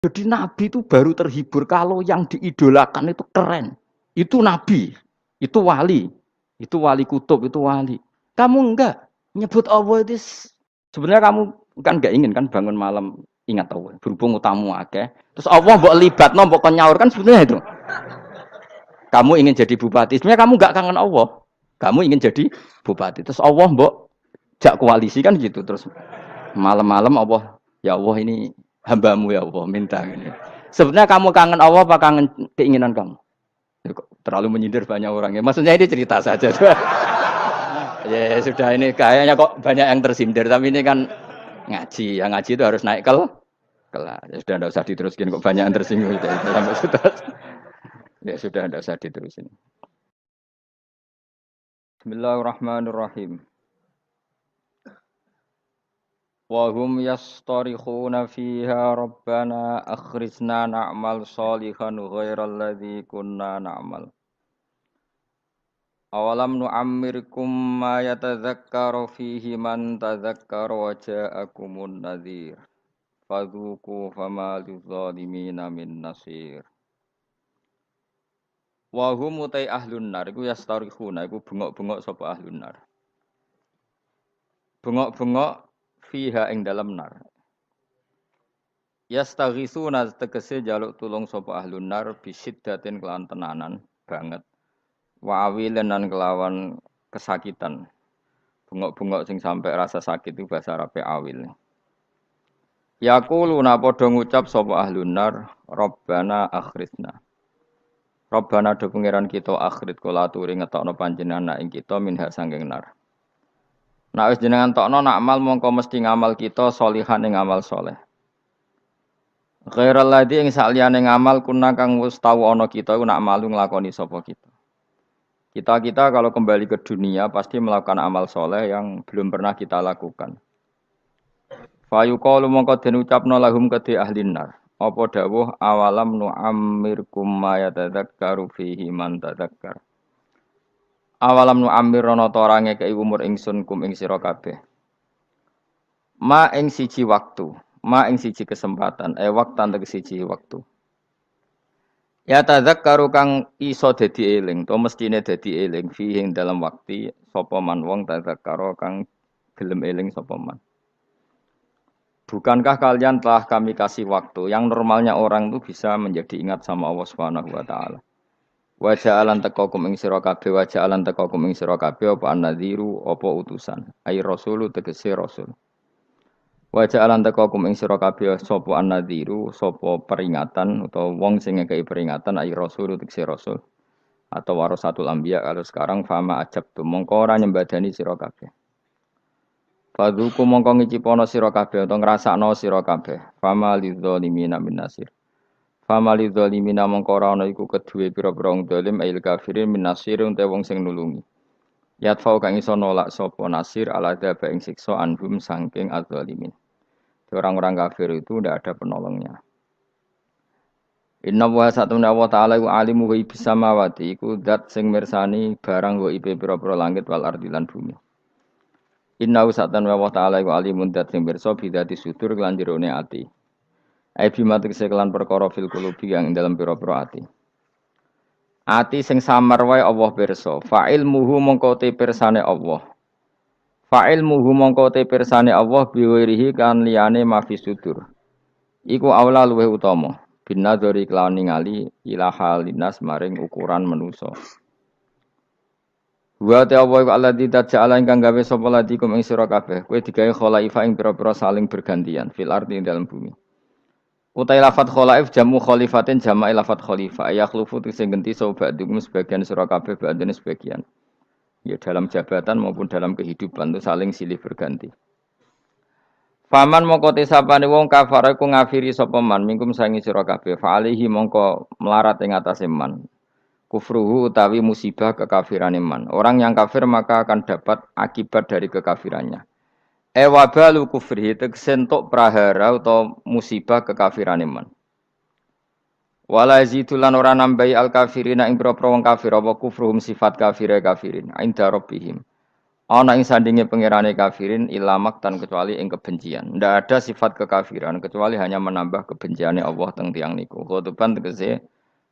Jadi nabi itu baru terhibur kalau yang diidolakan itu keren. Itu nabi, itu wali kutub, itu wali. Kamu enggak nyebut Allah itu sebenarnya kamu kan enggak ingin kan bangun malam ingat Allah. Berhubung utamu akeh. Terus Allah mbok libatno, mbok nyaur kan sebenarnya itu. Kamu ingin jadi bupati, sebenarnya kamu enggak kangen Allah. Kamu ingin jadi bupati. Terus Allah mbok jak koalisi kan gitu. Terus malam-malam Allah, ya Allah ini hambamu ya Allah minta ini. Sebenarnya kamu kangen Allah apa kangen keinginan kamu? Terlalu menyindir banyak orang ya. Maksudnya ini cerita saja. Ya sudah ini kayaknya kok banyak yang tersindir tapi ini kan ngaji. Yang ngaji itu harus naik kelas. Ya sudah tidak usah diteruskan kok banyak yang tersinggung itu sampai sudah. Ya sudah tidak usah diterusin. Bismillahirrahmanirrahim. Wa hum yastarikhuna fiha rabbana akhrijna na'mal shalihan ghairal ladzi kunna na'mal. Awalam nu'ammirkum ma yatadzakkaru fihi man tadzakkara wa ja'akumun nadhir. Fadzuku fama lidzalimina min nasir. Wa hum utai ahlun nar iku yastarikhuna iku bengok-bengok sapa ahlun nar. Bengok-bengok fiha ing dalam nar. Yastaghisuna tegese jaluk tulung sapa ahlun nar bisiddatin kelawan tenanan banget. Wa awilan lan kelawan kesakitan. Bengok-bengok sing sampai rasa sakit itu bahasa Arabe awil. Yaquluna padha ngucap sapa ahlun nar, Rabbana akhrijna. Rabbana do pangeran kita akhrit kula aturi ngetokno panjenengan ing kita minha sanging nar. Nek wis jenengan tokno nak amal mongko mesti ngamal kita solihan ing amal soleh. Ghairal ladzi ing saliyane ngamal kuna kang wis tau ana kita iku nak malu nglakoni sapa kita. Kita kalau kembali ke dunia pasti melakukan amal soleh yang belum pernah kita lakukan. Fayuqalu mongko den ucapno lahum kedhi ahlin nar. Apa dawuh awalam nu'ammirkum ma yatadzakkaru fihi man tadzakkar. Awalam nu'ammirana ta ora ngekeki umur ingsun kum ing sira kabeh. Ma ing siji waktu, ma ing siji kesempatan, waktan tegese siji waktu. Ya tadzakkaru kang iso dadi eling, to mestine dadi eling fihi ing dalam waktu sapa man wong tadzakkara kang gelem eling sapa man. Bukankah kalian telah kami kasih waktu yang normalnya orang itu bisa menjadi ingat sama Allah Subhanahu wa taala. Wa ja'alan taqakum ing sira kabeh wa ja'alan taqakum ing sira kabeh apa an-nadhiru apa utusan. Ai rasulu tegese rasul. Wa ja'alan taqakum ing sira kabeh sapa an-nadhiru sapa peringatan utawa wong sing ngekeki peringatan ai rasulu tegese rasul. Atau warasatul anbiya kalau sekarang fama ajabtum mongko ora nyembadani sira kabeh. Fadzuku mongko ngicipono sira kabeh utawa ngrasakno sira kabeh. Fama lidzalimina min nasir. Fama lidzalimina mongko ora ana iku kedue pira-pira wong zalim ail kafirin min nasir utawa wong sing nulungi. Yatfau kang iso nolak sapa nasir ala dzaba ing siksa anhum saking adzalimin. Orang-orang kafir itu tidak ada penolongnya. Inna wa satuna wa ta'ala wa alimu wa bisamawati iku zat sing mirsani barang wa ibe pira-pira langit wal ardi lan bumi. Inna usatan wa ta'ala wa alimun dat sing pirsa bidati sudur kelan jerone ati. Ai bimatik sekelan perkara fil qulubi yang dalam pira-pira ati. Ati sing samar wae Allah pirsa. Fa'il muhu mongko te pirsane Allah. Fa'il muhu mongko te pirsane Allah biwirihi kan liyane mafi sudur. Iku aula luweh utama. Binadzari kelawan ningali ila halinas maring ukuran manusa. Wa ta'ala wa alladzi taja'ala ingkang gawe sapa ladikum ing sira kabeh kowe digawe khalaifa ing pira-pira saling bergantian fil ardi ing dalam bumi. Utai lafat khalaif jamu khalifatin jama'i lafat khalifa yakhlufu sing ganti sapa ba'dum sebagian sira kabeh ba'dene sebagian. Ya dalam jabatan maupun dalam kehidupan itu saling silih berganti. Faman mongko tesapane wong kafare ku ngafiri sapa man mingkum sangi sira kabeh fa alihi mongko melarat ing atase man. Kufruhu utawi musibah kekafiran iman. Orang yang kafir maka akan dapat akibat dari kekafirannya. Wabalu kufrihi tegsentuk prahara atau musibah kekafiran iman. Wala yazidulan ora nambahi al kafirina ing pira-pira wong kafir apa kufruhum sifat kafire kafirin inda rabbihim. Ana ing sandinge pangerane kafirin ilamak tan kecuali ing kebencian. Ndak ada sifat kekafiran kecuali hanya menambah kebenciane Allah teng tiyang niku. Khotoban tegese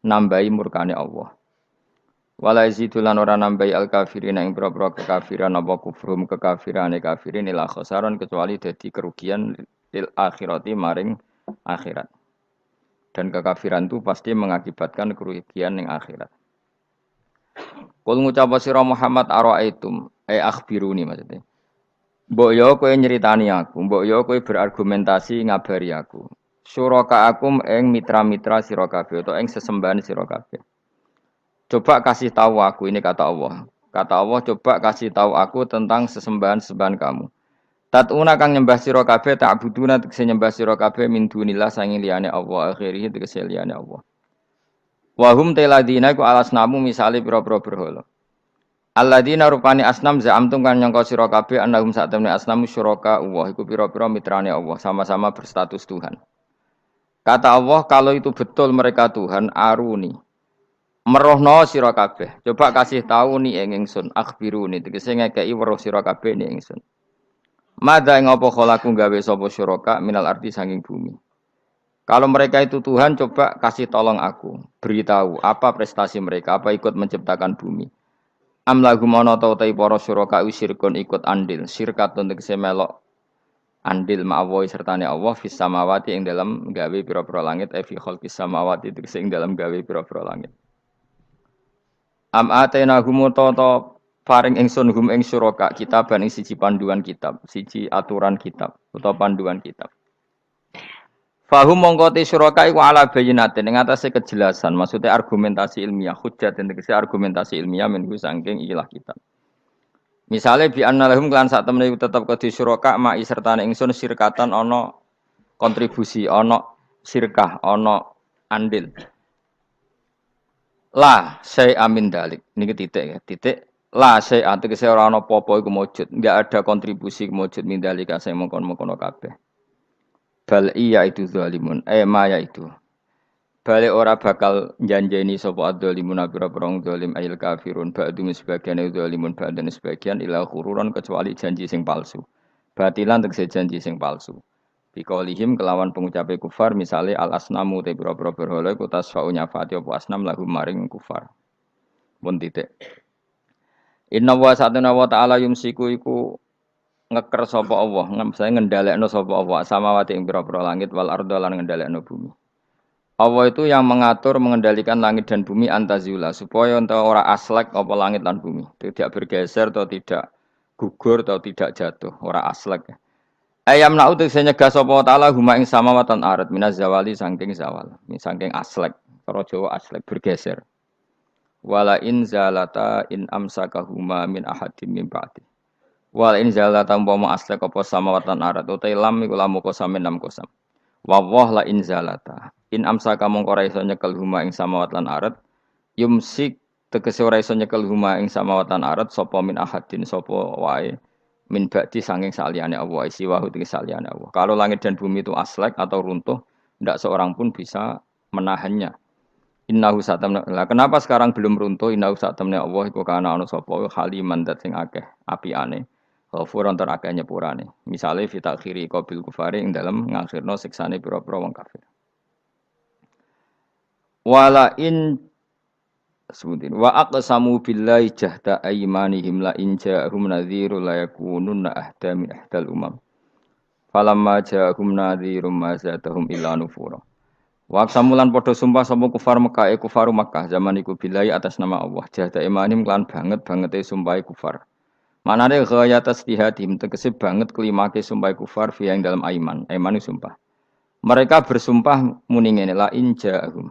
nambahi murkane Allah. Wala yazidulan ora nambahi al kafirin ing boro-boro kekafiran apa kufrum kekafirane kafirin ila khasaran kecuali dadi kerugian lil akhirati maring akhirat. Dan kekafiran itu pasti mengakibatkan kerugian ning akhirat. Kul ngucap sira Muhammad araaitum akhbiruni maksudnya. Mbok yo kowe nyeritani aku, mbok yo kowe berargumentasi ngabari aku. Suraka akum ing mitra-mitra sira kabeh utawa ing sesembahan sira kabeh. Coba kasih tahu aku, ini kata Allah. Kata Allah, coba kasih tahu aku tentang sesembahan-sesembahan kamu. Tatuna kang nyembah sira kabeh ta'buduna tegese nyembah sira kabeh min dunillah sanging liyane Allah akhirih tegese liyane Allah. Wa hum taladina ku alasnamu misale pira-pira berhala. Alladzina rupani asnam za'amtum kan nyangka sira kabeh annahum sa'tamne asnamu syuraka Allah iku pira-pira mitrane Allah sama-sama berstatus Tuhan. Kata Allah kalau itu betul mereka Tuhan aruni. Merohno sira kabeh. Coba kasih tahu ni ing ingsun akhbiruni tegese ngekeki weruh sira kabeh ni ingsun. Madza ing apa khalaku gawe sapa syuraka minal ardi sanging bumi. Kalau mereka itu Tuhan, coba kasih tolong aku, beritahu apa prestasi mereka, apa ikut menciptakan bumi. Am lahum ana ta utai para syuraka syirkun ikut andil, syirkatun tegese melok andil ma'awi sertane Allah fis samawati ing dalam gawe pira-pira langit fi khalqis samawati tegese ing dalam gawe pira-pira langit. Am atena hum ta paring ingsun hum ing syuraka kitaban ing siji panduan kitab, siji aturan kitab utawa panduan kitab. Fahum mongkoti syuraka iku ala bayinatin ing atase kejelasan, maksudnya argumentasi ilmiah, hujjat tegese argumentasi ilmiah minggu saking ikilah kitab. Misale bi annalahum kan sak temene tetep kedhi syuraka ma'i sertane ingsun sirkatan ana kontribusi, ana sirkah, ana andil. La syai amin dalik. Niki titik ya, titik la syai tegese ora ana apa-apa iku mujud, enggak ada kontribusi mujud min dalika sing mongkon-mongkon kabeh. Bal iya itu zalimun, maya itu. Balik ora bakal janjeni sapa adzalimun pira-pira zalim ayil kafirun ba'dum sebagian zalimun ba'dan sebagian ila khururan kecuali janji sing palsu. Batilan tegese janji sing palsu. Biqaulihim kelawan pengucape kufar misale al asnamu te pira-pira berhala iku tasfa'u nyafati apa asnam lahum maring kufar. Mun titik. Inna wa satuna wa ta'ala yumsiku iku ngeker sapa Allah, saya ngendhalekno sapa Allah samawati ing pira-pira langit wal arda lan ngendhalekno bumi. Allah itu yang mengatur mengendalikan langit dan bumi antazula supaya ora aslek apa langit dan bumi, tidak bergeser atau tidak gugur atau tidak jatuh, ora aslek. Ayam naut sing nyegah sapa taala huma ing samawatan arat minaz zawali saking zawal, saking aslek, cara Jawa aslek bergeser. Wala in zalata in amsakahuma min ahadin min ba'di. Wal in zalata umpama aslek apa samawatan arat utai lam iku lamu kosamen nam kosam. Wa la in zalata. In amsaka mongko ora iso nyekel huma ing samawat lan arat. Yumsik tegese ora iso nyekel huma ing samawat lan arat sapa min ahadin sapa wae min ba'di sanging saliyane Allah isi wa tegese saliyane Allah. Kalau langit dan bumi itu aslek atau runtuh, tidak seorang pun bisa menahannya. Innahu satamna. Kenapa sekarang belum runtuh? Innahu satamna Allah iku kana ana sapa haliman dat sing akeh apiane. Ghafuran tur akeh nyepurane. Misale fi takhiri qabil kufari ing dalem ngakhirno siksane pira-pira wong kafir. Wala in sebutin wa aqsamu billahi jahda aymanihim la in ja'ahum nadhirun la yakununna ahda min ahdal umam. Falamma ja'ahum nadhirum ma zadahum illa nufura. Wa aqsamulan padha sumpah sapa kufar Mekah kufaru Makkah zaman iku billahi atas nama Allah jahda aymanihim lan banget-bangete sumpahe kufar. Manane ghaya tasdihatim tegese banget kelimake sumpah kufar fi yang dalam aiman sumpah. Mereka bersumpah muni ngene la in ja'ahum.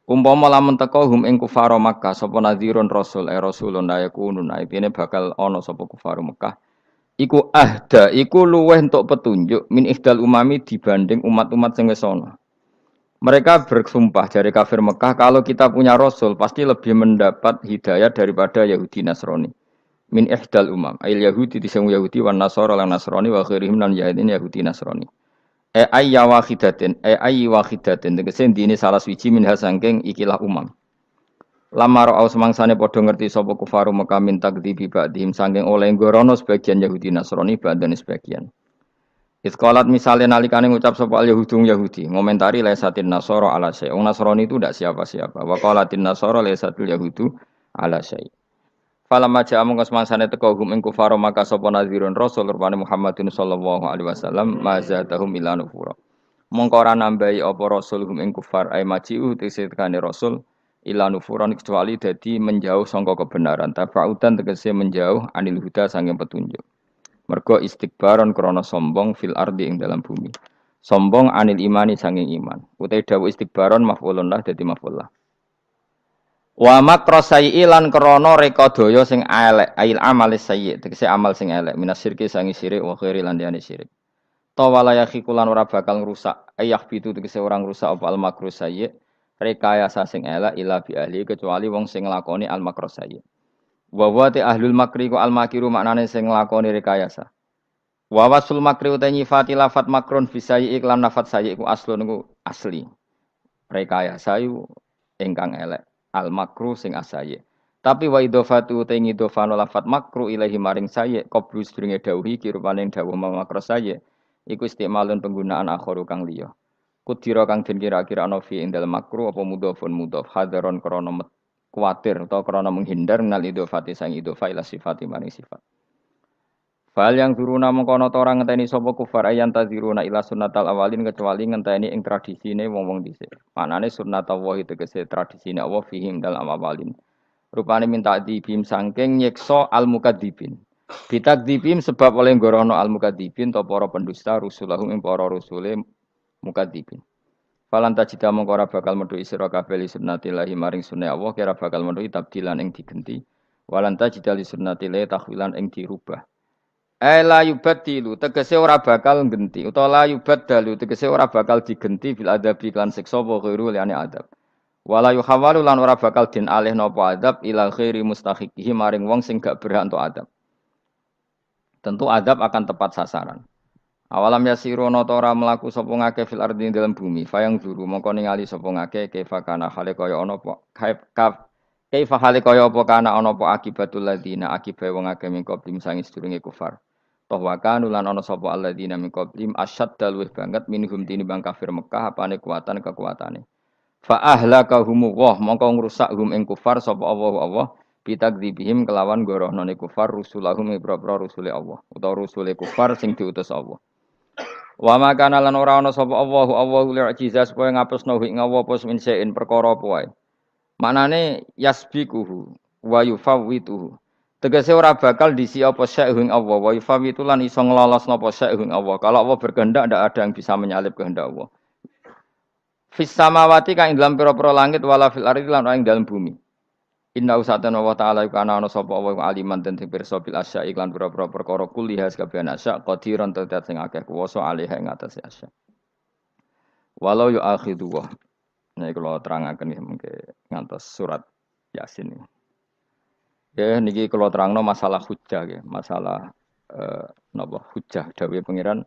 Umpama lamun teka hum ing kufar Makkah sapa nadhirun rasul rasulun la yakunun aitine bakal ana sapa kufar Makkah. Iku ahda iku luweh entuk petunjuk min ihdal umami dibanding umat-umat sing wis ana. Mereka bersumpah dari kafir Mekah kalau kita punya rasul pasti lebih mendapat hidayah daripada Yahudi Nasrani. Min ihdal umam ayil yahudi disemu yahudi wan nasara lan nasrani wa ghairihim lan yahudin yahudi nasrani ayya wahidatin tegese dine salah suci min hasangking ikilah umam Lamar au semangsane padha ngerti sapa kufaru Mekah min takdzibi ba'dihim saking oleh gorono sebagian Yahudi Nasrani badane sebagian. Iskolat misalnya nalikane ngucap sapa al Yahudi ngomentari laisatin nasoro ala syai. Wong Nasrani itu tidak siapa-siapa. Wa qalatin nasoro laisatul yahudu ala syai. Falamma ja'a mongko semangsane teka hum ing kufaru maka sapa nazirun rasul rupane Muhammadun sallallahu alaihi wasallam mazatahum ila nufura. Mongko ora nambahi apa rasul hum ing kufar ay maji'u tesekane rasul ila nufuran kecuali dadi menjauh sangka kebenaran tafaudan tegese menjauh anil huda sanging petunjuk mergo istikbaron krana sombong fil ardi ing dalam bumi sombong anil imani sanging iman utai dawuh istikbaron maf'ulun lah dadi maf'ul lah wa makrasai lan krana reka daya sing elek ail amalis sayyi tegese amal sing elek minas syirki sangi syirik wa khairi lan liyane syirik tawala yakhikulan ora bakal ngrusak ayah bitu tegese orang rusak apa al makru sayyi rekayasa sing elek ila bi ahli kecuali wong sing nglakoni al makru sayyi wa wa te ahlul makri ku al makiru maknane sing nglakoni rekayasa wa wasul makri uta nyifati lafat makrun bisayyi iklan lafat sayyi ku aslun ku asli rekayasa yu ingkang elek al makru sing asayyi tapi wa idhofatu te ngidhofano lafat makru ilahi maring sayyi qablu sedurunge dawuhi kirupane dawuh makru sayyi iku istimalun penggunaan akhiru kang liya. Kudira kang den kira-kira ana fi ing dalem makruh apa mudhofun mudhof hadaron krana kuwatir utawa krana menghindar nal idhofati sang idhofa ila sifati maring sifat. Fal yang turuna mengkono ta ora ngenteni sapa kufar ayan tadziruna ila sunnatal awalin kecuali ngenteni ing tradisine wong-wong dhisik. Manane sunnatullah tegese tradisine Allah fihim dalam awalin. Rupane minta dibim saking nyekso al mukadzibin. Bitakdzibim sebab oleh gorono al mukadzibin to para pendusta rusulahum ing para rusule mukadzibin. Falan tajida mongko ora bakal metu sira kabeh li sunnatillahi maring sunah Allah kira bakal metu tabdilan ing digenti. Walan tajida li sunnatillahi tahwilan ing dirubah. La yubaddilu tegese ora bakal genti utawa la yubaddalu tegese ora bakal digenti bil adabi lan siksa wa ghairu liane adab. Wala yuhawalu lan ora bakal den alih napa adab ila ghairi mustahiqihi maring wong sing gak berhak untuk adab. Tentu adab akan tepat sasaran. Awalam yasirono tora melaku sapa ngake fil ardi dalam bumi, fayang zuru mongko ningali sapa ngake kaifa kana hale kaya ana apa kaifa hale kaya apa kana ana apa akibatul ladina akibae wong akeh min qablim sangi sedurunge kufar. Toh wa kanu lan ana sapa alladzina min qablim asyadda luwih banget minhum tinimbang kafir Mekah apane kekuatane. Fa ahlakahum wa mongko ngrusak hum ing kufar sapa Allah bitakdzibihim kelawan gorohnone kufar rusulahum ibra-ibra rusule Allah utawa rusule kufar sing diutus Allah. Wa makana lan ora ana sapa Allahu li'jiza supaya ngapusno ing Allah apa min sein perkara apa wae. Manane yasbiquhu wa yufawwituhu. Tegese ora bakal disi apa syai'ing Allah wa yufawwitu lan iso nglolosno apa syai'ing Allah. Kalau Allah berkehendak ndak ada yang bisa menyalip kehendak Allah. Fis samawati kang ing dalam pira-pira langit wala fil ardi lan ing dalam bumi. Inna usatan wa ta'ala iku ana sapa wa aliman den pirsa bil asya iklan pira-pira perkara kuliah kabeh asya qadiran tetet sing akeh kuwasa alih ing atase asya. Walau yu akhidhu wa. Nah kula terangaken nggih mengke ngantos surat Yasin. Ya niki kula terangno masalah hujjah nggih, masalah napa hujjah dawuh pangeran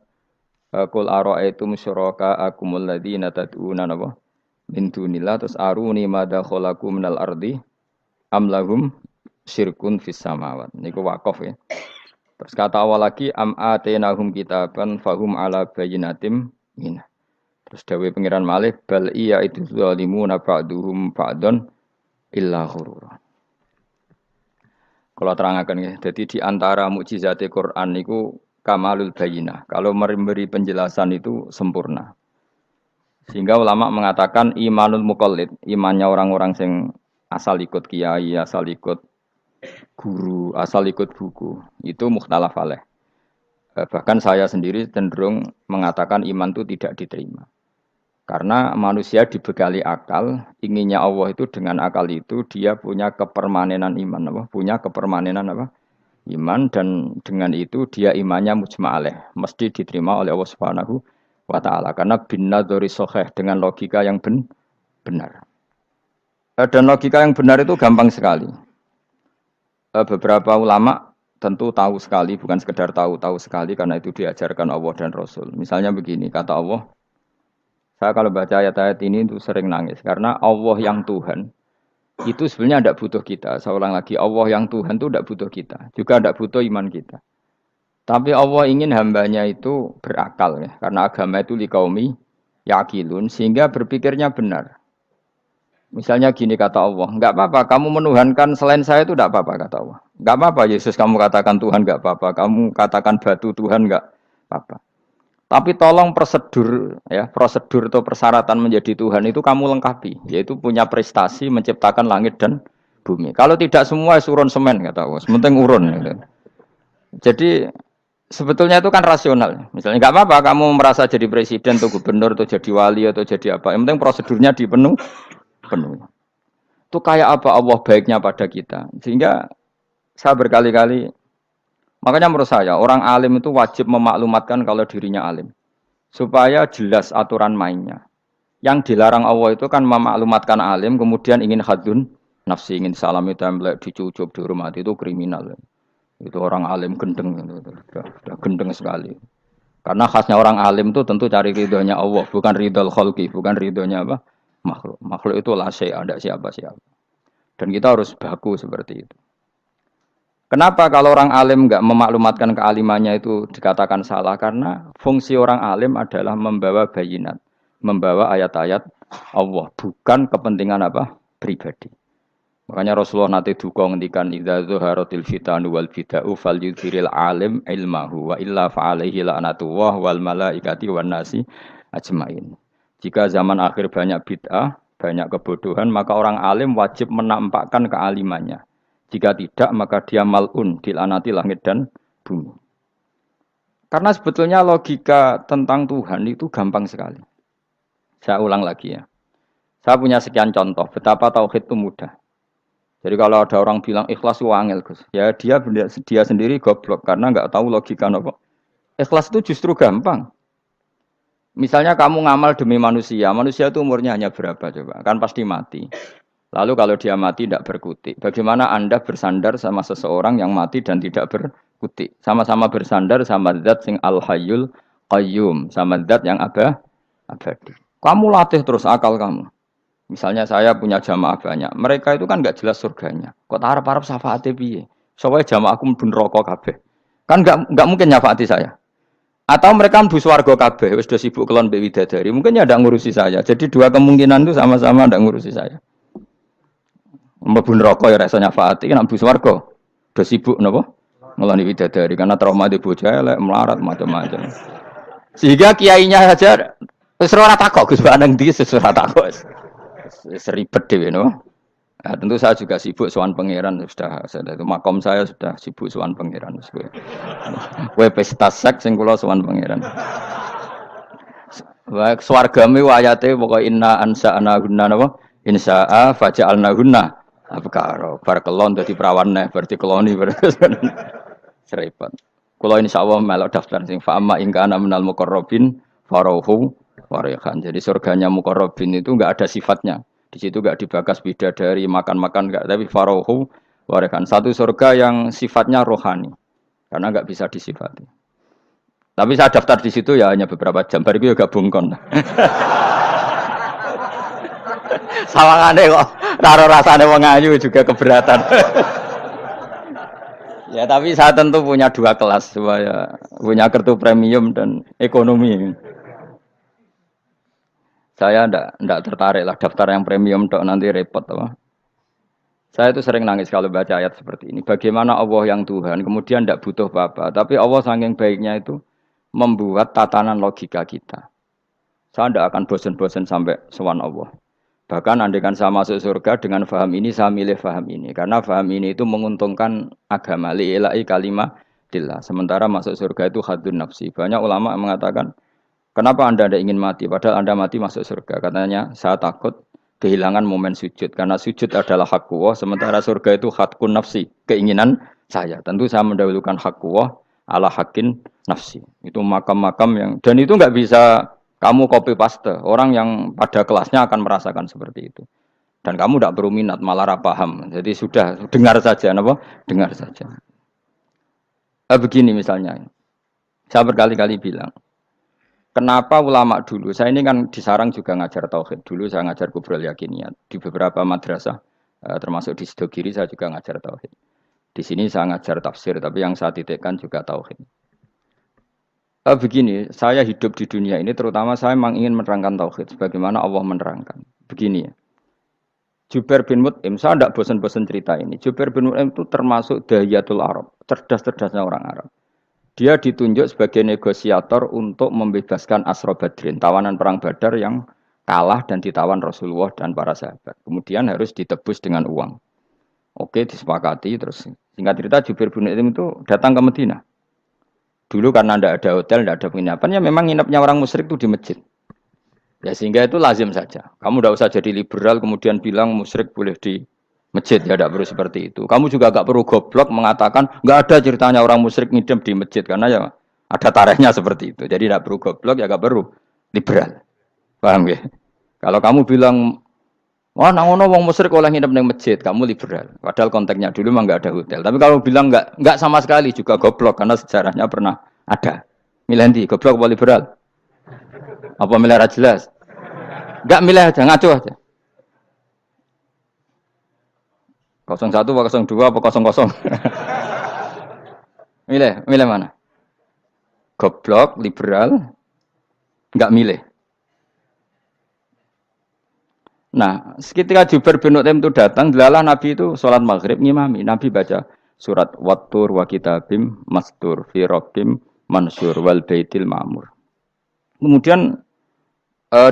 qul ara'aitum syuraka akumul ladzina tad'una napa min dunillah terus aruni madza khalaqu minal ardi amlahum syirkun fis samawat niku wakaf ya. Terus kata awal lagi am atenahum kitaban fahum ala bayyinatim min. Terus dawuh pangeran malih bal iya itu zalimuna ba'duhum ba'dun illa ghurura. Kalau terangaken ya, jadi di antara mukjizat Quran niku kamalul bayyinah. Kalau memberi penjelasan itu sempurna. Sehingga ulama mengatakan imanul muqallid, imannya orang-orang sing asal ikut kiai, asal ikut guru, asal ikut buku, itu mukhtalaf alaih. Bahkan saya sendiri cenderung mengatakan iman itu tidak diterima. Karena manusia dibekali akal, inginnya Allah itu dengan akal itu dia punya kepermanenan iman, apa? Punya kepermanenan apa? Iman dan dengan itu dia imannya mujma' alaih, mesti diterima oleh Allah Subhanahu wa taala karena binnadzari shahih dengan logika yang benar. Dan logika yang benar itu gampang sekali. Beberapa ulama tentu tahu sekali, bukan sekedar tahu sekali karena itu diajarkan Allah dan Rasul. Misalnya begini, kata Allah, saya kalau baca ayat-ayat ini itu sering nangis karena Allah yang Tuhan Itu sebenarnya tidak butuh kita. Saya ulang lagi, Allah yang Tuhan itu tidak butuh kita. Juga tidak butuh iman kita. Tapi Allah ingin hambanya itu berakal ya. Karena agama itu likaumi yakilun. Sehingga berpikirnya benar. Misalnya gini kata Allah, enggak apa-apa, kamu menuhankan selain saya itu enggak apa-apa kata Allah. Enggak apa-apa Yesus kamu katakan Tuhan enggak apa-apa, kamu katakan batu Tuhan enggak apa-apa. Tapi tolong prosedur ya, prosedur atau persyaratan menjadi Tuhan itu kamu lengkapi, yaitu punya prestasi menciptakan langit dan bumi. Kalau tidak semua surun semen kata Allah, sementing urun gitu. Jadi sebetulnya itu kan rasional. Misalnya enggak apa-apa kamu merasa jadi presiden atau gubernur atau jadi wali atau jadi apa. Yang penting prosedurnya dipenuhi. Itu kayak apa Allah baiknya pada kita. Sehingga saya berkali-kali, makanya menurut saya orang alim itu wajib memaklumatkan kalau dirinya alim. Supaya jelas aturan mainnya. Yang dilarang Allah itu kan memaklumatkan alim, kemudian ingin hadun, nafsi ingin salami template, dicucuk, dihormati, itu kriminal. Itu orang alim gendeng, sudah gendeng sekali. Karena khasnya orang alim itu tentu cari ridhonya Allah, bukan ridhol khalqi, bukan ridhonya apa? Makhluk. Makhluk itu la syai'a, ada siapa-siapa. Dan kita harus baku seperti itu. Kenapa kalau orang alim enggak memaklumatkan kealimannya itu dikatakan salah? Karena fungsi orang alim adalah membawa bayinat, membawa ayat-ayat Allah, bukan kepentingan apa? Pribadi. Makanya Rasulullah nanti duka ngendikan idza zuharatil fitanu wal bid'u falyudhiril alim ilmahu wa illa fa'alaihi la'natullah wal malaikati wan nasi ajmain. Jika zaman akhir banyak bid'ah, banyak kebodohan, maka orang alim wajib menampakkan kealimannya. Jika tidak, maka dia mal'un, dilaknati langit dan bumi. Karena sebetulnya logika tentang Tuhan itu gampang sekali. Saya ulang lagi ya. Saya punya sekian contoh, betapa tauhid itu mudah. Jadi kalau ada orang bilang ikhlas itu angel, Gus. Ya dia sendiri goblok, karena nggak tahu logika apa. Ikhlas itu justru gampang. Misalnya kamu ngamal demi manusia, manusia itu umurnya hanya berapa coba? Kan pasti mati. Lalu kalau dia mati tidak berkutik, bagaimana Anda bersandar sama seseorang yang mati dan tidak berkutik? Sama-sama bersandar sama zat sing al-hayyul qayyum, sama zat yang abadi. Kamu latih terus akal kamu. Misalnya saya punya jamaah banyak, mereka itu kan nggak jelas surganya. Kok harap-harap syafaate piye? Soalnya jamaahku mlebu neraka kabeh. Kan nggak mungkin nyafaati saya. Atau mereka mlebu swarga kabeh, wis do sibuk kelon mbek widadari. Mungkin ya ndak ngurusi saya. Jadi dua kemungkinan itu sama-sama ndak ngurusi saya. Mlebu neraka ya rasa nyafaati, nek mlebu swarga do sibuk napa? Ngeloni widadari karena trauma di bocah elek, melarat macam-macam. Sehingga kiainya saja wis ora takok Gus Baneng ndi wis ora takok. Wis ribet dhewe no. Nah, tentu saya juga sibuk sowan pangeran sudah itu makom saya sudah sibuk sowan pangeran. Kowe pesta seks sing kula sowan pangeran. Wa swargame ayate pokoke inna ansa'na gunna napa? Insya'a faja'alna gunna abkara. Bar kelon dadi perawan neh berarti keloni serepet. Kula insyaallah melok daftar sing fa amma in kana minal muqarrabin farauhu warihan. Jadi surganya muqarrabin itu enggak ada sifatnya. Di situ enggak dibakas bidadari, makan-makan enggak, tapi farauhu warihan. Satu surga yang sifatnya rohani. Karena enggak bisa disifati. Tapi saya daftar di situ ya hanya beberapa jam. Bariku juga bungkon. Sawangane kok karo rasane wong ayu juga keberatan. Ya tapi saya tentu punya dua kelas, supaya punya kartu premium dan ekonomi. Saya ndak tertarik lah daftar yang premium dok nanti repot apa. Saya itu sering nangis kalau baca ayat seperti ini. Bagaimana Allah yang Tuhan kemudian ndak butuh apa-apa, tapi Allah saking baiknya itu membuat tatanan logika kita. Saya ndak akan bosan-bosan sampai sowan Allah. Bahkan andaikan saya masuk surga dengan faham ini, saya milih faham ini. Karena faham ini itu menguntungkan agama. Li'ilai kalimatillah. Sementara masuk surga itu hadun nafsi. Banyak ulama mengatakan, kenapa Anda tidak ingin mati? Padahal Anda mati masuk surga. Katanya, saya takut kehilangan momen sujud. Karena sujud adalah hak Allah. Sementara surga itu hakun nafsi. Keinginan saya. Tentu saya mendahulukan hak Allah ala hakin nafsi. Itu makam-makam yang... Dan itu nggak bisa... Kamu copy paste, orang yang pada kelasnya akan merasakan seperti itu. Dan kamu tidak perlu minat, malah paham. Jadi sudah, dengar saja, apa? Dengar saja. Begini misalnya, saya berkali-kali bilang, kenapa ulama dulu, saya ini kan di Sarang juga ngajar tauhid, dulu saya ngajar kubrul yakiniyat, di beberapa madrasah, Termasuk di Sidogiri saya juga ngajar tauhid. Di sini saya ngajar tafsir, tapi yang saya titikkan juga tauhid. Begini, saya hidup di dunia ini terutama saya memang ingin menerangkan tauhid sebagaimana Allah menerangkan. Begini ya. Jubair bin Mut'im, saya tidak bosan-bosan cerita ini. Jubair bin Mut'im itu termasuk dahiyatul Arab, cerdas-cerdasnya orang Arab. Dia ditunjuk sebagai negosiator untuk membebaskan Asra Badrin, tawanan perang Badar yang kalah dan ditawan Rasulullah dan para sahabat. Kemudian harus ditebus dengan uang. Oke, disepakati. Terus singkat cerita Jubair bin Mut'im itu datang ke Madinah. Dulu karena tidak ada hotel, tidak ada penginapan, ya memang nginapnya orang musyrik itu di masjid. Ya sehingga itu lazim saja. Kamu tidak usah jadi liberal kemudian bilang musyrik boleh di masjid, ya tidak perlu seperti itu. Kamu juga gak perlu goblok mengatakan nggak ada ceritanya orang musyrik ngidam di masjid karena ya ada tarikhnya seperti itu. Jadi tidak perlu goblok ya gak perlu liberal. Paham ya? Kalau kamu bilang wah, nangono wong musyrik oleh nginep di masjid, kamu liberal. Padahal konteksnya dulu memang nggak ada hotel. Tapi kalau bilang nggak sama sekali juga goblok karena sejarahnya pernah ada. Milih di goblok apa liberal? Apa milih jelas? Nggak milih aja, ngaco aja. 01 apa 02 apa 00? milih mana? Goblok, liberal, nggak milih. Nah, ketika Jubair bin Mut'im itu datang, delalah Nabi itu sholat maghrib ngimami. Nabi baca surat Wattur wa kitabim mastur fi rabbim mansur wal baitil ma'mur. Kemudian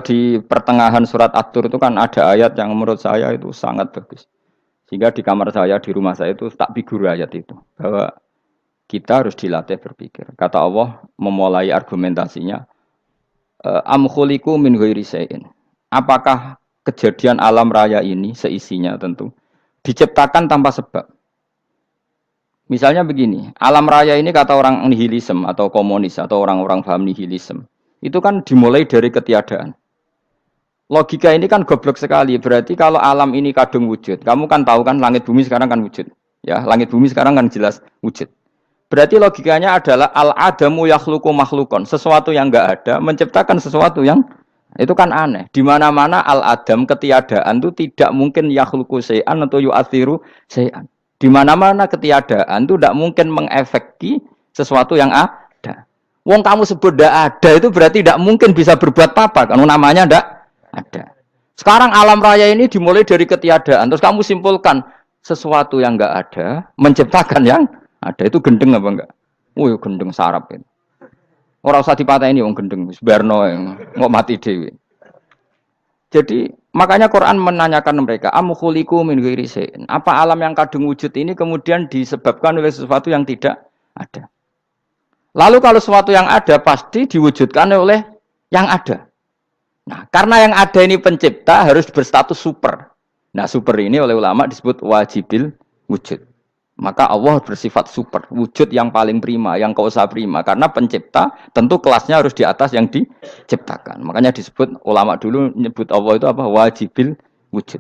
di pertengahan surat At-Tur itu kan ada ayat yang menurut saya itu sangat bagus. Sehingga di kamar saya, di rumah saya itu tak figur ayat itu. Bahwa kita harus dilatih berpikir. Kata Allah memulai argumentasinya, am khuliqu min ghairi syai'in. Apakah kejadian alam raya ini seisinya tentu diciptakan tanpa sebab. Misalnya begini, alam raya ini kata orang nihilisme atau komunis atau orang-orang paham nihilisme, itu kan dimulai dari ketiadaan. Logika ini kan goblok sekali. Berarti kalau alam ini kadung wujud, kamu kan tahu kan langit bumi sekarang kan wujud. Ya, langit bumi sekarang kan jelas wujud. Berarti logikanya adalah al-adamu yakhluqu makhlukon, sesuatu yang enggak ada menciptakan sesuatu yang itu kan aneh. Di mana-mana al-adam ketiadaan itu tidak mungkin yakhluqu syai'an atau yu'athiru syai'an. Di mana-mana ketiadaan itu tidak mungkin mengefeki sesuatu yang ada. Wong kamu sebut tidak ada itu berarti tidak mungkin bisa berbuat apa kan namanya tidak ada. Sekarang alam raya ini dimulai dari ketiadaan. Terus kamu simpulkan sesuatu yang enggak ada menciptakan yang ada. Itu gendeng apa enggak? Oh, gendeng sarap itu. Orang usah dipatahin wong gendeng, sebarno nggak mati dewi. Jadi makanya Quran menanyakan mereka, am khuliqu min ghairi syai'in. Apa alam yang kadung wujud ini kemudian disebabkan oleh sesuatu yang tidak ada? Lalu kalau sesuatu yang ada pasti diwujudkan oleh yang ada. Nah, karena yang ada ini pencipta harus berstatus super. Nah, super ini oleh ulama disebut wajibil wujud. Maka Allah bersifat super, wujud yang paling prima, yang kausa prima. Karena pencipta tentu kelasnya harus di atas yang diciptakan. Makanya disebut ulama dulu nyebut Allah itu apa? Wajibil wujud.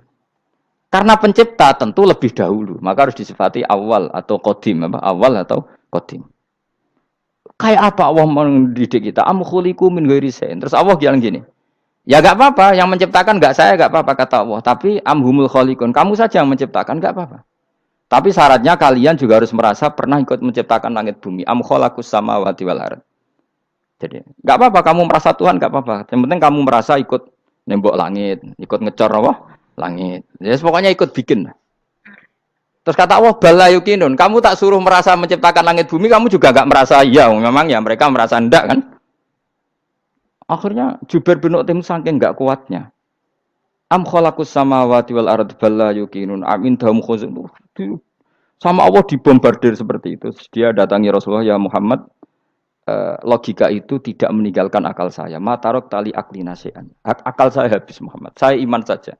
Karena pencipta tentu lebih dahulu, maka harus disifati awal atau qadim, apa? Awal atau qadim. Kayak apa Allah mendidik kita? Am khuliqu min ghairi syai'in. Terus Allah bilang gini, ya gak apa-apa, yang menciptakan gak saya, gak apa-apa kata Allah. Tapi amhumul khaliqun, kamu saja yang menciptakan, gak apa-apa. Tapi syaratnya kalian juga harus merasa pernah ikut menciptakan langit bumi. Am khalaqus samawati wal ard. Jadi, enggak apa-apa kamu merasa Tuhan, enggak apa-apa. Yang penting kamu merasa ikut nembok langit, ikut ngecor apa? Langit. Ya pokoknya ikut bikin. Terus kata Allah, bala yukinun. Kamu tak suruh merasa menciptakan langit bumi, kamu juga enggak merasa iya. Memang ya mereka merasa enggak kan? Akhirnya Jubair bin Mut'im saking enggak kuatnya. Am khalaqus samawati wal ard balla yuqinun am indahum khuzun. Sama Allah dibombardir seperti itu. Dia datangi Rasulullah, ya Muhammad, logika itu tidak meninggalkan akal saya. Matarok tali akli nasian. Akal saya habis Muhammad. Saya iman saja.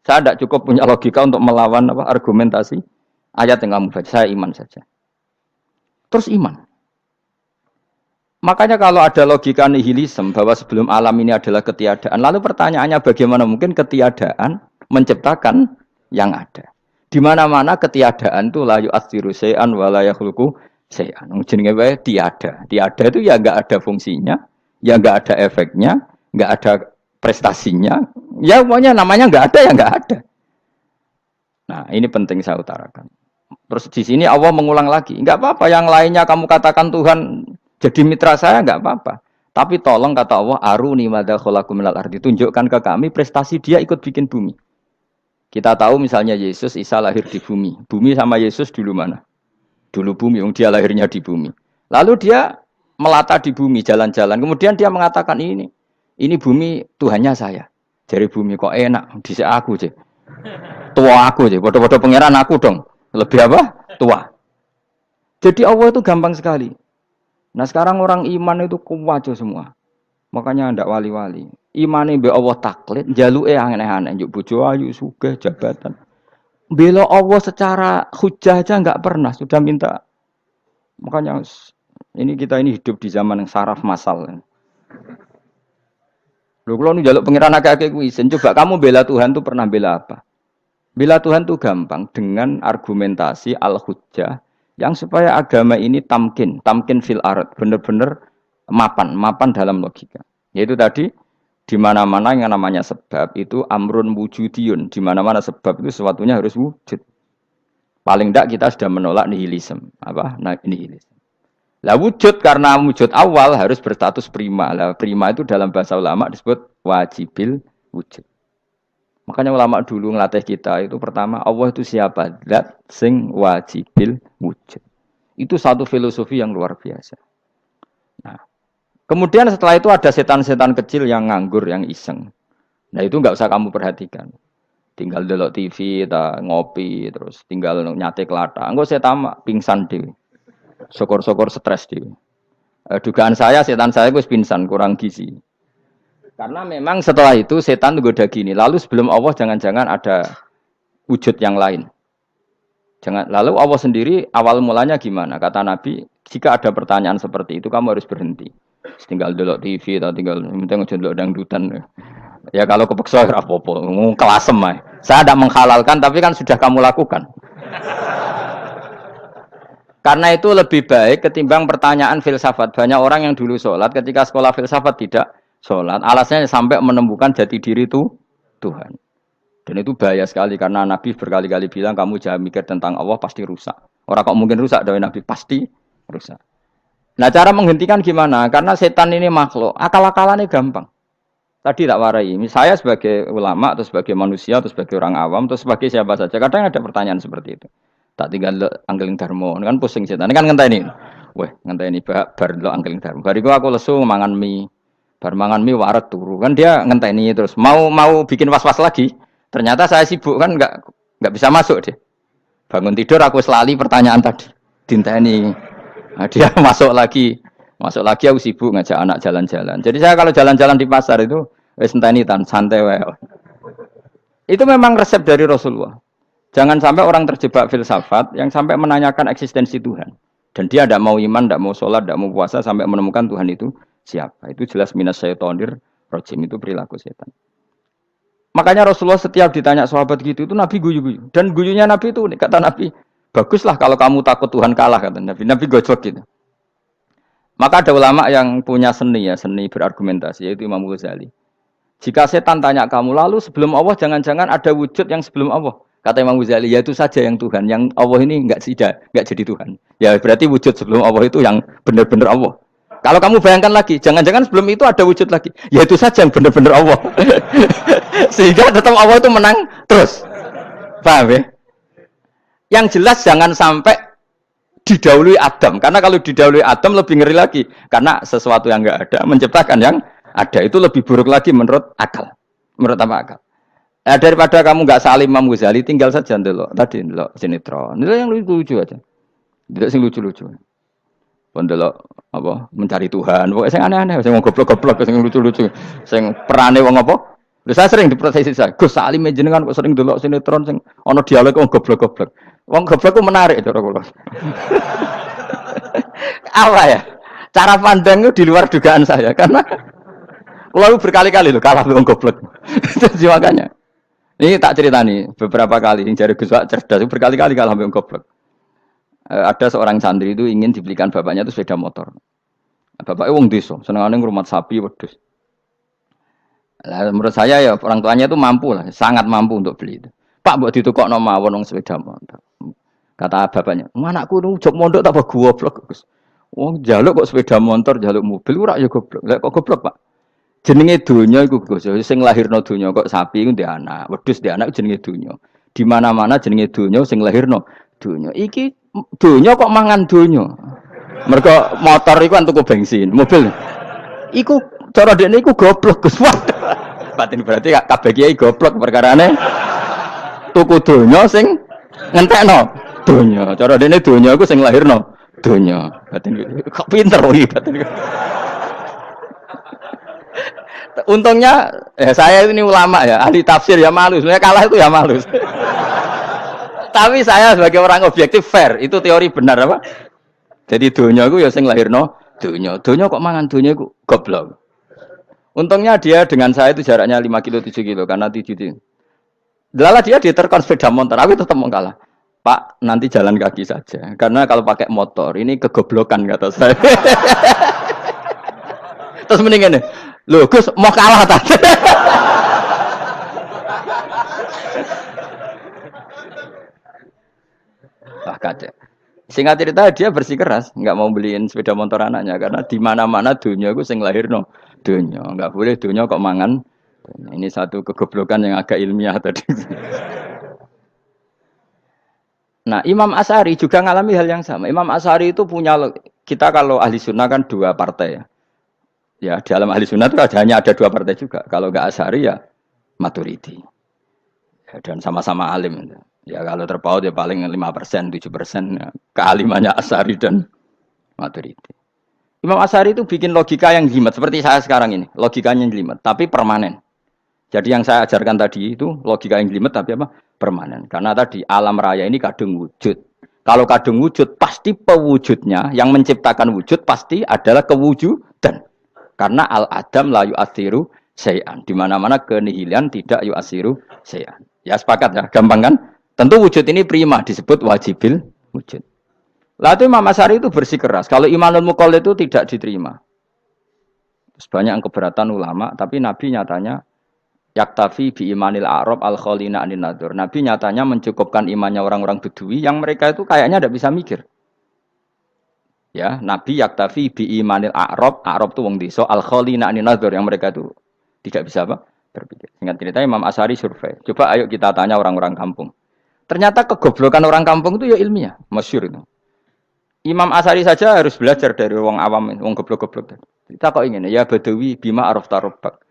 Saya tidak cukup punya logika untuk melawan argumentasi ayat yang kamu baca. Saya iman saja. Terus iman. Makanya kalau ada logika nihilisme bahwa sebelum alam ini adalah ketiadaan, lalu pertanyaannya bagaimana mungkin ketiadaan menciptakan yang ada? Di mana-mana ketiadaan itu la yu'atsiru syai'an wa la yakhluqu syai'an. Jenenge wae tiada. Tiada itu ya enggak ada fungsinya, ya enggak ada efeknya, enggak ada prestasinya. Ya pokoknya namanya enggak ada ya enggak ada. Nah, ini penting saya utarakan. Terus di sini Allah mengulang lagi, enggak apa-apa yang lainnya kamu katakan Tuhan jadi mitra saya enggak apa-apa. Tapi tolong kata Allah, aruni madza khalaqu minal ardi, tunjukkan ke kami prestasi dia ikut bikin bumi. Kita tahu misalnya Yesus Isa lahir di bumi. Bumi sama Yesus dulu mana? Dulu bumi, dia lahirnya di bumi. Lalu dia melata di bumi, jalan-jalan. Kemudian dia mengatakan ini bumi Tuhannya saya. Dari bumi kok enak, dhisik aku sih. Tua aku sih, bodoh-bodoh pangeran aku dong. Lebih apa? Tua. Jadi Allah itu gampang sekali. Nah sekarang orang iman itu kuwajo semua. Makanya ndak wali-wali. Imane mbek Allah taklid, jaluke aneh-aneh, njuk bojo ayu, sugih, jabatan. Bela Allah secara hujah aja enggak pernah, sudah minta. Makanya kita ini hidup di zaman yang saraf massal. Lho kula nu njaluk pangeran akeh-akeh kuwi isin. Coba kamu bela Tuhan tuh pernah bela apa? Bela Tuhan tuh gampang dengan argumentasi al-hujjah yang supaya agama ini tamkin fil ard, benar-benar mapan dalam logika. Yaitu tadi di mana-mana yang namanya sebab itu amrun wujudiyun, di mana-mana sebab itu sesuatunya harus wujud. Paling tidak kita sudah menolak nihilisme. Apa? Nah, nihilisme. Lah wujud karena wujud awal harus berstatus prima. Lah prima itu dalam bahasa ulama disebut wajibil wujud. Makanya ulama dulu ngelatih kita itu pertama Allah itu siapa? Zat sing wajibil wujud. Itu satu filosofi yang luar biasa. Nah, kemudian setelah itu ada setan-setan kecil yang nganggur, yang iseng. Nah itu nggak usah kamu perhatikan. Tinggal delok TV, ngopi, terus tinggal nyate kelata. Enggak saya tamak pingsan dewe. Syukur-syukur stres dewe. Dugaan saya setan saya gue pingsan, kurang gizi. Karena memang setelah itu setan goda gini. Lalu sebelum Allah jangan-jangan ada wujud yang lain. Lalu Allah sendiri awal mulanya gimana? Kata Nabi, jika ada pertanyaan seperti itu kamu harus berhenti. Tinggal delok TV atau tinggal penting aja delok dangdutan. Ya kalau kepeksa ora apa-apa, kelasem ae. Saya tidak menghalalkan tapi kan sudah kamu lakukan. Karena itu lebih baik ketimbang pertanyaan filsafat. Banyak orang yang dulu sholat ketika sekolah filsafat tidak sholat. Alasannya sampai menemukan jati diri itu Tuhan. Dan itu bahaya sekali karena Nabi berkali-kali bilang kamu jangan mikir tentang Allah pasti rusak. Orang kok mungkin rusak dari Nabi pasti rusak. Nah cara menghentikan gimana? Karena setan ini makhluk, akal-akalannya gampang. Tadi tak warai, saya sebagai ulama, atau sebagai manusia, atau sebagai orang awam, atau sebagai siapa saja. Kadang ada pertanyaan seperti itu. Tak tinggal anggeling dharma, kan pusing setan. Ini kan ngenteni. Weh, ngenteni bar lo anggeling dharma. Bariku aku lesu mangan mie. Bar mangan mie waret turu. Kan dia ngenteni terus. Mau bikin was-was lagi. Ternyata saya sibuk kan enggak bisa masuk deh. Bangun tidur aku selali pertanyaan tadi. Dinteni. Nah, dia masuk lagi aku sibuk ngajak anak jalan-jalan. Jadi saya kalau jalan-jalan di pasar itu wis enteni santai wae. Itu memang resep dari Rasulullah. Jangan sampai orang terjebak filsafat yang sampai menanyakan eksistensi Tuhan. Dan dia tidak mau iman, tidak mau sholat, tidak mau puasa sampai menemukan Tuhan itu siapa. Itu jelas minas syaitonir rajim, itu perilaku setan. Makanya Rasulullah setiap ditanya sahabat gitu itu Nabi guyu-guyu. Dan guyunya Nabi itu kata Nabi, baguslah kalau kamu takut Tuhan kalah kata Nabi. Nabi gojok gitu. Maka ada ulama yang punya seni berargumentasi yaitu Imam Ghazali. Jika setan tanya kamu lalu sebelum Allah jangan-jangan ada wujud yang sebelum Allah. Kata Imam Ghazali, ya itu saja yang Tuhan, yang Allah ini enggak jadi Tuhan. Ya berarti wujud sebelum Allah itu yang benar-benar Allah. Kalau kamu bayangkan lagi, jangan-jangan sebelum itu ada wujud lagi. Ya itu saja yang benar-benar Allah. Sehingga tetap Allah itu menang terus. Paham ya? Yang jelas jangan sampai didahului Adam. Karena kalau didahului Adam lebih ngeri lagi. Karena sesuatu yang enggak ada menciptakan yang ada. Itu lebih buruk lagi menurut akal. Menurut apa akal? Nah, daripada kamu nggak salim Imam Ghazali, tinggal saja ndelok. Tadi ndelok sinetron. Ndelok yang lucu-lucu aja. Ndelok sing lucu-lucu. Ndelok apa? Mencari Tuhan. Pokoknya sing aneh-aneh, sing goblok-goblok, sing lucu-lucu, sing perane wong apa? Lha saya sering diproses saya. Gus Salim jenengan kok sering ndelok sinetron sing ana dialog wong goblok-goblok. Wong goblok ku menarik cara kula. Apa ya? Cara pandang itu di luar dugaan saya karena kula berkali-kali lho kalah wong goblok. Jadi makanya ini tak cerita nih beberapa kali yang jari Gus Wak cerdas berkali-kali kalah sampai goblok. Ada seorang santri itu ingin dibelikan bapaknya itu sepeda motor. Bapaknya wong desa, senengane ngrumat sapi wedhus. Lah menurut saya ya orang tuanya itu mampu lah, sangat mampu untuk beli itu. Pak mbok ditukokno mawon wong sepeda motor. Kata bapaknya, "Anakku nu jog mondok tak goblok, Gus." Wong njaluk kok sepeda motor, njaluk mobil ora ya goblok. Lah kok goblok, Pak? Jenenge donya iku Gus. Sing lahirno donya kok sapi iku ndek anak, wedhus ndek anak jenenge donya. Di mana-mana jenenge donya sing lahirno donya. Iki donya kok mangan donya. Mergo motor iku kan tuku bensin, mobil. Iku cara dekne iku goblok Gus. Batin berarti kabeh kiai goblok perkarane tuku donya sing ngentekno donya. Cara dekne donya iku sing lahirno donya. Batin kok pinter iki batin. Untungnya saya ini ulama ya, ahli tafsir ya malu. Sebenarnya kalah itu ya malu. Tapi saya sebagai orang objektif fair, itu teori benar apa? Jadi donya iku ya sing lahirno donya. Donya kok mangan donya iku goblok. Untungnya dia dengan saya itu jaraknya 5 kilo 7 kilo karena 7 kilo. Lala dia diterkon sepeda motor, aku tetap mau kalah. Pak, nanti jalan kaki saja. Karena kalau pakai motor ini kegoblokan kata saya. Terus mendingan nih, loh Gus mau kalah tadi. Wah kacau. Singkat cerita dia bersikeras, nggak mau beliin sepeda motor anaknya karena di mana-mana dunia gue sing lahir no dunia, nggak boleh dunia kok mangan. Ini satu kegoblokan yang agak ilmiah tadi. Nah Imam Asy'ari juga ngalami hal yang sama. Imam Asy'ari itu punya, kita kalau ahli sunnah kan 2 partai ya. Ya di dalam ahli sunnah itu hanya ada 2 partai juga. Kalau nggak Asy'ari ya Maturidi. Ya, dan sama-sama alim. Ya kalau terpaut ya paling 5%, 7% ya. Kealimannya Asy'ari dan Maturidi. Imam Asy'ari itu bikin logika yang jelimet seperti saya sekarang ini, logikanya yang jelimet tapi permanen. Jadi yang saya ajarkan tadi itu logika yang jelimet tapi apa? Permanen. Karena tadi alam raya ini kadung wujud. Kalau kadung wujud pasti pewujudnya yang menciptakan wujud pasti adalah kewujudan. Karena al-adam la yu'athiru syai'an. Di mana-mana kenihilan tidak yu'athiru syai'an. Ya sepakat ya, gampang kan? Tentu wujud ini prima disebut wajibil wujud. Lalu Imam Asy'ari itu bersikeras. Kalau imanul muqallid itu tidak diterima. Terus banyak yang keberatan ulama, tapi Nabi nyatanya yaktafi bi imanil a'rab al khalina anin nadur. Nabi nyatanya mencukupkan imannya orang-orang Bedui yang mereka itu kayaknya tidak bisa mikir. Ya, Nabi yaktafi bi imanil a'rab itu wong desa al khalina anin nadur yang mereka itu tidak bisa apa? Berpikir. Singkat cerita Imam Asy'ari survei. Coba ayo kita tanya orang-orang kampung. Ternyata kegoblokan orang kampung itu ya ilmiah, masyhur itu. Imam Asy'ari saja harus belajar dari wong awam, wong goblok-goblok. Kita kok ingin ya Badawi bima arafta rabbak.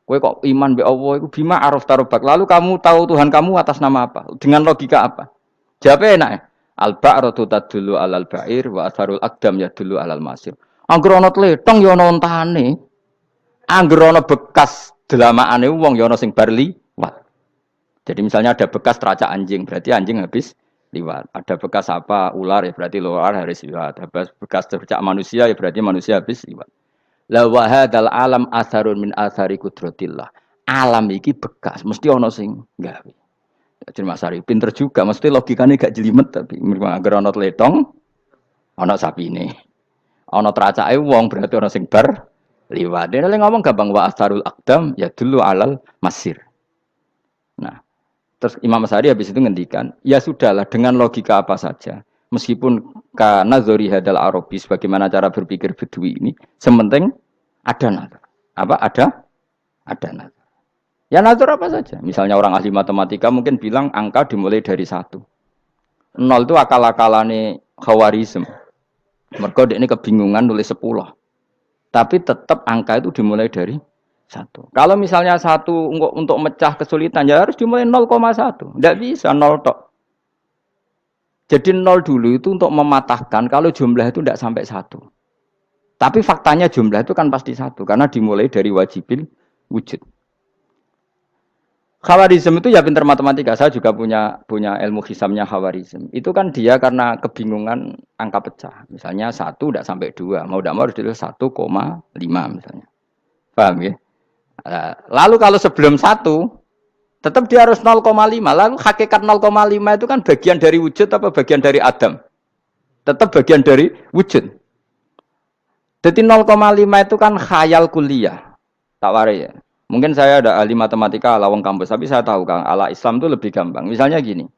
Kowe kok iman be Allah iku bima arafta rabbak. Lalu kamu tahu Tuhan kamu atas nama apa? Dengan logika apa? Jawabnya enak ya. Al-ba'ratu tadullu 'alal ba'ir wa atharul aqdam yadullu 'alal masir. Angger ana tletong ya ana ontane. Angger ana bekas delamaane wong ya ana sing bar liwat. Jadi misalnya ada bekas teracak anjing, berarti anjing habis liwat. Ada bekas apa ular ya berarti ular harus liwat. Ada bekas teracak manusia ya berarti manusia habis liwat. La wa hadzal alam atharun min athari qudratillah. Alam iki bekas, mesti ana sing gawe. Jadi Mas Ari pinter juga, mesti logikane gak jelimet tapi agar ana tletong ana sapine. Ana teracake wong berarti ana sing bar liwat. Dene ngomong gampang wa atharul aqdam ya dulu alal masir. Nah, terus Imam Asy'ari habis itu ngendikan, ya sudahlah dengan logika apa saja. Meskipun karena zori hadal Arabi bagaimana cara berpikir Bedui ini, sementing ada nazar. Apa ada nazar. Ya nazar apa saja. Misalnya orang ahli matematika mungkin bilang angka dimulai dari 1. 0 itu akal-akalane Khawarizm. Mergo ini kebingungan nulis 10. Tapi tetap angka itu dimulai dari 1. Kalau misalnya 1 untuk mecah kesulitan ya harus dimulai 0,1. Tidak bisa 0 tok. Jadi 0 dulu itu untuk mematahkan kalau jumlah itu tidak sampai 1. Tapi faktanya jumlah itu kan pasti 1 karena dimulai dari wajibil wujud. Khawarizm itu ya pintar matematika. Saya juga punya ilmu hisabnya Khawarizm. Itu kan dia karena kebingungan angka pecah. Misalnya 1 tidak sampai 2. Mau tidak mau harus ditulis 1,5 misalnya. Paham ya? Lalu kalau sebelum 1 tetap dia harus 0,5. Lalu hakikat 0,5 itu kan bagian dari wujud apa bagian dari Adam? Tetap bagian dari wujud. Jadi 0,5 itu kan khayal kuliah. Tak warai ya. Mungkin saya ada ahli matematika ala wong kampus, tapi saya tahu Kang, ala Islam itu lebih gampang. Misalnya gini,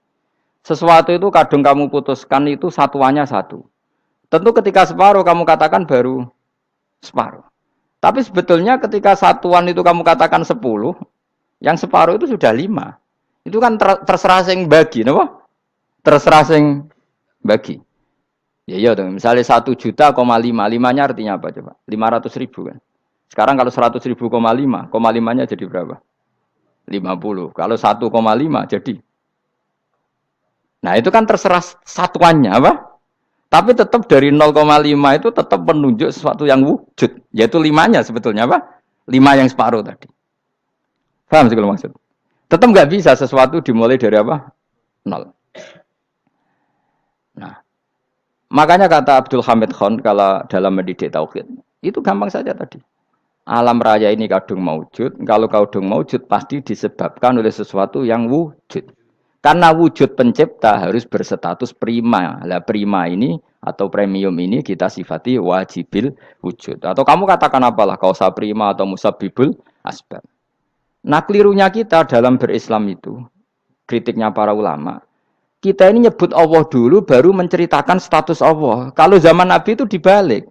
sesuatu itu kadung kamu putuskan itu satuannya satu. Tentu ketika separuh kamu katakan baru separuh. Tapi sebetulnya ketika satuan itu kamu katakan 10, yang separuh itu sudah 5. Itu kan terserah sing bagi, napa? Terserah sing bagi. Ya iya dong, misalnya 1 juta, 5, 5-nya artinya apa coba? 500.000 kan. Sekarang kalau 100.000, 5, 5-nya jadi berapa? 50. Kalau 1,5 jadi. Nah itu kan terserah satuannya apa? Tapi tetap dari 0,5 itu tetap menunjuk sesuatu yang wujud. Yaitu 5-nya sebetulnya apa? 5 yang separuh tadi. Paham sih kalau maksud? Tetap nggak bisa sesuatu dimulai dari apa? 0. Nah, makanya kata Abdul Hamid Khan kalau dalam mendidik tauhid, itu gampang saja tadi. Alam raya ini kadung maujud, kalau kadung maujud pasti disebabkan oleh sesuatu yang wujud. Karena wujud pencipta harus berstatus prima. Lah prima ini atau premium ini kita sifati wajibil wujud. Atau kamu katakan apalah kausa prima atau musabibul asbab. Nah kelirunya kita dalam berislam itu, kritiknya para ulama, kita ini nyebut Allah dulu baru menceritakan status Allah. Kalau zaman Nabi itu dibalik.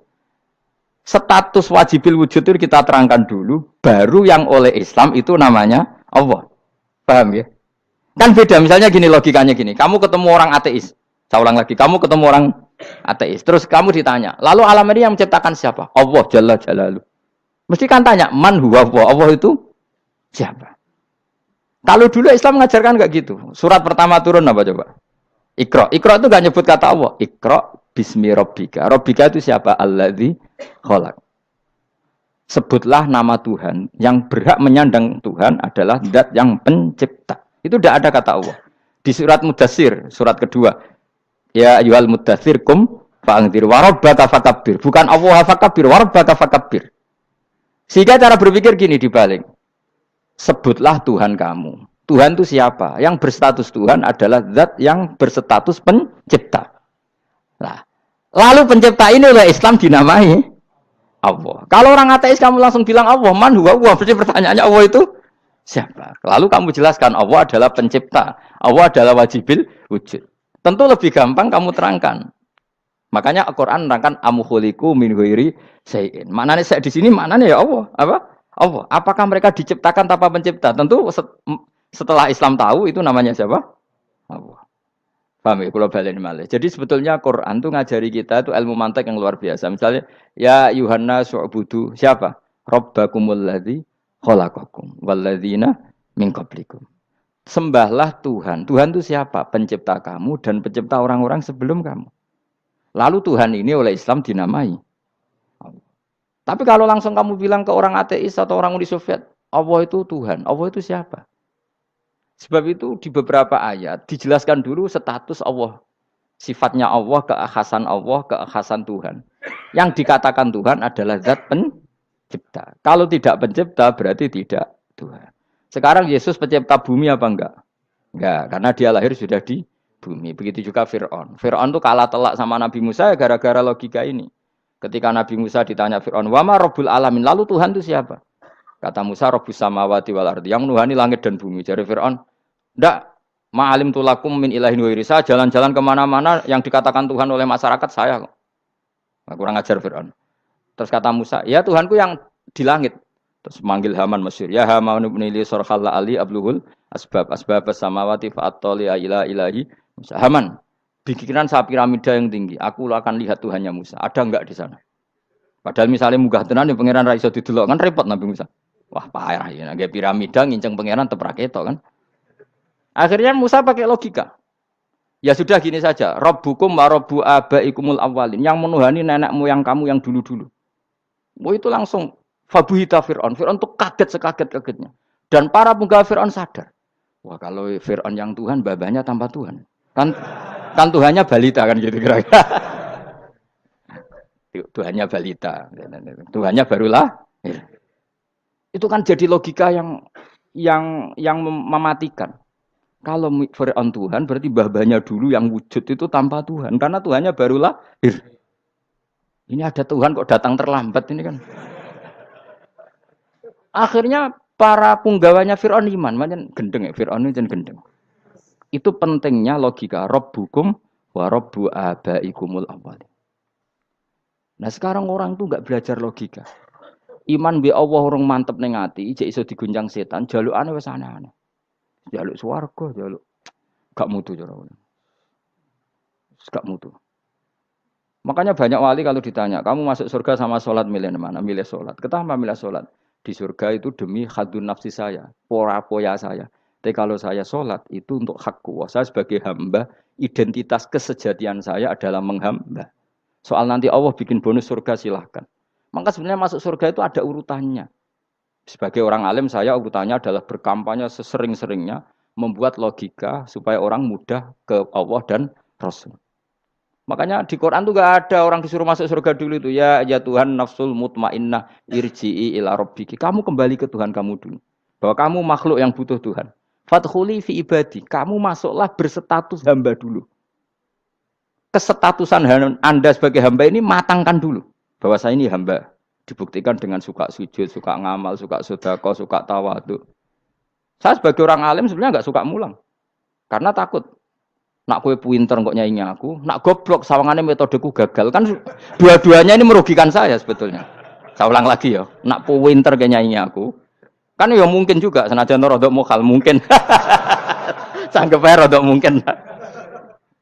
Status wajibil wujud itu kita terangkan dulu, baru yang oleh Islam itu namanya Allah. Paham ya? Kan beda, misalnya gini logikanya gini, kamu ketemu orang ateis, saya ulang lagi, kamu ketemu orang ateis, terus kamu ditanya, lalu alam ini yang menciptakan siapa? Allah Jalla Jalaluh. Mesti kan tanya, man huwa Allah, Allah itu siapa? Kalau dulu Islam mengajarkan enggak gitu, surat pertama turun apa coba? Iqra, Iqra itu enggak nyebut kata Allah, Iqra bismi rabbika, rabbika itu siapa? Alladzi khalaq. Sebutlah nama Tuhan, yang berhak menyandang Tuhan adalah zat yang pencipta. Itu tidak ada kata Allah. Di surat Mudatsir, surat kedua. Ya ayyuhal mudatsir kum fa'anzir wa rabbaka fakabbir. Bukan Allah fakabbir, wa rabbaka fakabbir. Sehingga cara berpikir gini dibalik. Sebutlah Tuhan kamu. Tuhan itu siapa? Yang berstatus Tuhan adalah zat yang berstatus pencipta. Nah, lalu pencipta ini oleh Islam dinamai Allah. Kalau orang ateis kamu langsung bilang Allah, man huwa Allah. Berarti pertanyaannya Allah itu siapa? Lalu kamu jelaskan Allah adalah pencipta. Allah adalah wajibil wujud. Tentu lebih gampang kamu terangkan. Makanya Al-Qur'an menerangkan amkhuliqu min ghairi syai'in. Maknanya saya di sini maknanya ya Allah. Apa? Allah. Apakah mereka diciptakan tanpa pencipta? Tentu setelah Islam tahu itu namanya siapa? Allah. Paham ya? Kalau balik malih. Jadi sebetulnya Quran itu ngajari kita itu ilmu mantek yang luar biasa. Misalnya ya Yuhanna su'budu siapa? Rabbakumul ladzi khalaqakum walladzina min qablikum. Sembahlah Tuhan. Tuhan itu siapa? Pencipta kamu dan pencipta orang-orang sebelum kamu. Lalu Tuhan ini oleh Islam dinamai Allah. Tapi kalau langsung kamu bilang ke orang ateis atau orang Uni Soviet, Allah itu Tuhan. Allah itu siapa? Sebab itu di beberapa ayat dijelaskan dulu status Allah. Sifatnya Allah, keekhasan Tuhan. Yang dikatakan Tuhan adalah zat pencipta. Kalau tidak pencipta berarti tidak Tuhan. Sekarang Yesus pencipta bumi apa enggak? Enggak, karena dia lahir sudah di bumi. Begitu juga Fir'aun. Fir'aun itu kalah telak sama Nabi Musa gara-gara logika ini. Ketika Nabi Musa ditanya Fir'aun, "Wama Rabbul Alamin?" Lalu Tuhan itu siapa? Kata Musa, Rabbus samawati wal ardi, yang menuhani langit dan bumi. Jadi Fir'aun, "Ndak, ma'alim tulakum min ilahin wairi." Saya jalan-jalan kemana-mana yang dikatakan Tuhan oleh masyarakat saya. Nah, kurang ajar Fir'aun. Terus kata Musa, "Ya Tuhanku yang di langit." Terus manggil Haman Mesir, "Ya Haman ibn Ili sorkhalla ali abluhul asbab samawati fa'attoli ila ilahi Musa." Haman, bikinan saya piramida yang tinggi. Aku akan lihat Tuhannya Musa. Ada enggak di sana? Padahal misalnya munggah tenan di pangeran ra iso didelok kan repot Nabi Musa. Wah, parah ya, nggak piramida nginceng pangeran teprak itu kan. Akhirnya Musa pakai logika. Ya sudah gini saja, Rabbukum wa rabbu abaikumul awwalin, yang menuhani nenek moyang kamu yang dulu-dulu. Itu langsung fabuhita Fir'aun. Fir'aun tuh kaget sekaget-kagetnya. Dan para penggawa Fir'aun sadar. Wah, kalau Fir'aun yang Tuhan, babanya tanpa Tuhan. Kan Tuhannya balita kan gitu kira-kira. Tuhannya balita. Tuhannya barulah. Itu kan jadi logika yang mematikan. Kalau Fir'aun Tuhan berarti babanya dulu yang wujud itu tanpa Tuhan. Karena Tuhannya barulah. Ini ada Tuhan kok datang terlambat ini kan. Akhirnya Para punggawanya Fir'aun iman, macam gendeng ya, Fir'aun itu gendeng. Itu pentingnya logika Rabbukum wa Rabbu abaikumul awwalin. Nah sekarang orang tuh nggak belajar logika. Iman bi Allah orang mantep ning ati, jek iso diguncang setan, jalukane wis aneh-aneh. Jaluk swarga, jaluk gak mutu cara. Gak mutu. Makanya banyak wali kalau ditanya, kamu masuk surga sama sholat milih mana? Milih sholat. Kenapa milih sholat? Di surga itu demi khadun nafsi saya, poya saya. Tapi kalau saya sholat itu untuk hakku. Saya sebagai hamba, identitas kesejatian saya adalah menghamba. Soal nanti Allah bikin bonus surga silahkan. Maka sebenarnya masuk surga itu ada urutannya. Sebagai orang alim saya urutannya adalah berkampanye sesering-seringnya, membuat logika supaya orang mudah ke Allah dan Rasul. Makanya di Quran tuh gak ada orang disuruh masuk surga dulu itu. Ya Tuhan nafsul mutmainnah irji'i ila rabbiki. Kamu kembali ke Tuhan kamu dulu. Bahwa kamu makhluk yang butuh Tuhan. Fadkhuli fi ibadi. Kamu masuklah berstatus hamba dulu. Kesestatusan Anda sebagai hamba ini matangkan dulu. Bahwa saya ini hamba. Dibuktikan dengan suka sujud, suka ngamal, suka sedekah, suka tawadhu. Saya sebagai orang alim sebenarnya gak suka mulang. Karena takut. Nak kue pinter kok nyaingi aku, nak goblok sawangannya metodeku gagal. Kan dua-duanya ini merugikan saya sebetulnya. Saya ulang lagi ya, nak pinter kayak nyaingi aku. Kan ya mungkin juga senajan rodok mokal mungkin. Sanggep ae rodok mungkin.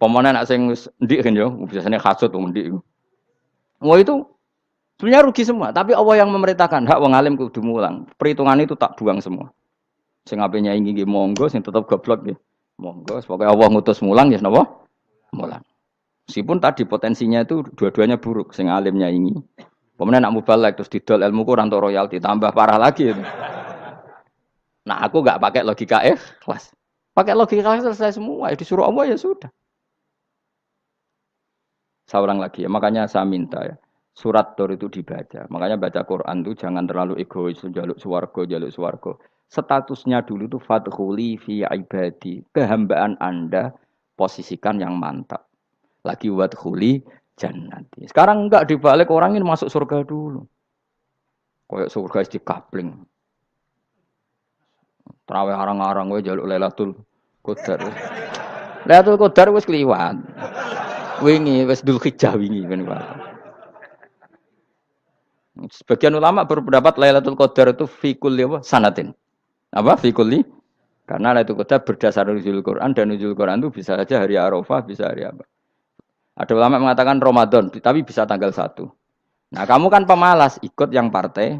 Pemane nak sing ndik kan yo, biasanya hasud wong ndik. Wah itu sebenarnya rugi semua, tapi Allah yang memerintahkan hak wong alim kudu mulang. Perhitungan itu tak buang semua. Sing ape nyaingi nggih monggo, sing tetep goblok nggih. Monggo, pokoknya Allah ngutus mulang ya napa? Mulang. Meskipun tadi potensinya itu dua-duanya buruk, sing alimnya ini. Kemudian nak mubalek terus didol ilmu ku rantok royalti tambah parah lagi itu. Nah, aku enggak pakai logika ikhlas. Pakai logika ikhlas selesai semua, ya disuruh Allah ya sudah. Seorang lagi ya, makanya saya minta ya. Surat Tur itu dibaca. Makanya baca Quran itu jangan terlalu egois, jaluk swarga. Statusnya dulu itu fadkhuli fi ibadi. Kehambaan Anda posisikan yang mantap. Lagi wadkhuli jannati. Sekarang enggak dibalik orang ini masuk surga dulu. Kayak surga di kapling. Terawih arang-arang we jaluk Lailatul Qadar. Lailatul Qadar wis kliwat. Wingi wis Dzulhijjah wingi kan Pak. Sebagian ulama berpendapat Lailatul Qadar itu fi kulli sanatin. Apa fi kulli? Karena Lailatul Qadar berdasar nuzul Quran dan nuzul Quran itu bisa saja hari Arafah, bisa hari apa. Ada ulama mengatakan Ramadan, tapi bisa tanggal 1. Nah, kamu kan pemalas ikut yang partai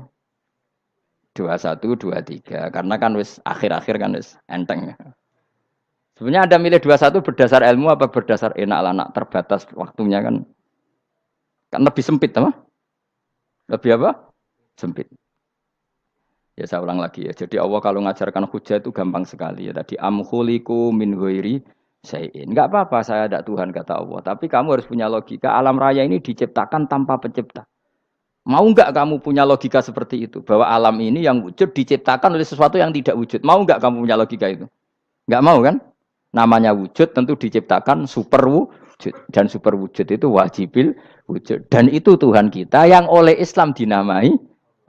21, 23 karena kan wis akhir-akhir kan wis enteng. Sebenarnya Anda milih 21 berdasar ilmu apa berdasar enak lah, nak terbatas waktunya kan. Kan lebih sempit apa? Lebih apa? Sempit. Ya saya ulang lagi ya. Jadi Allah kalau ngajarkan hujah itu gampang sekali ya. Tadi amkhuliku min ghairi syai'in. Enggak apa-apa saya ada Tuhan kata Allah, tapi kamu harus punya logika. Alam raya ini diciptakan tanpa pencipta. Mau enggak kamu punya logika seperti itu? Bahwa alam ini yang wujud diciptakan oleh sesuatu yang tidak wujud. Mau enggak kamu punya logika itu? Enggak mau kan? Namanya wujud tentu diciptakan super wujud. Dan super wujud itu wajibil wujud. Dan itu Tuhan kita yang oleh Islam dinamai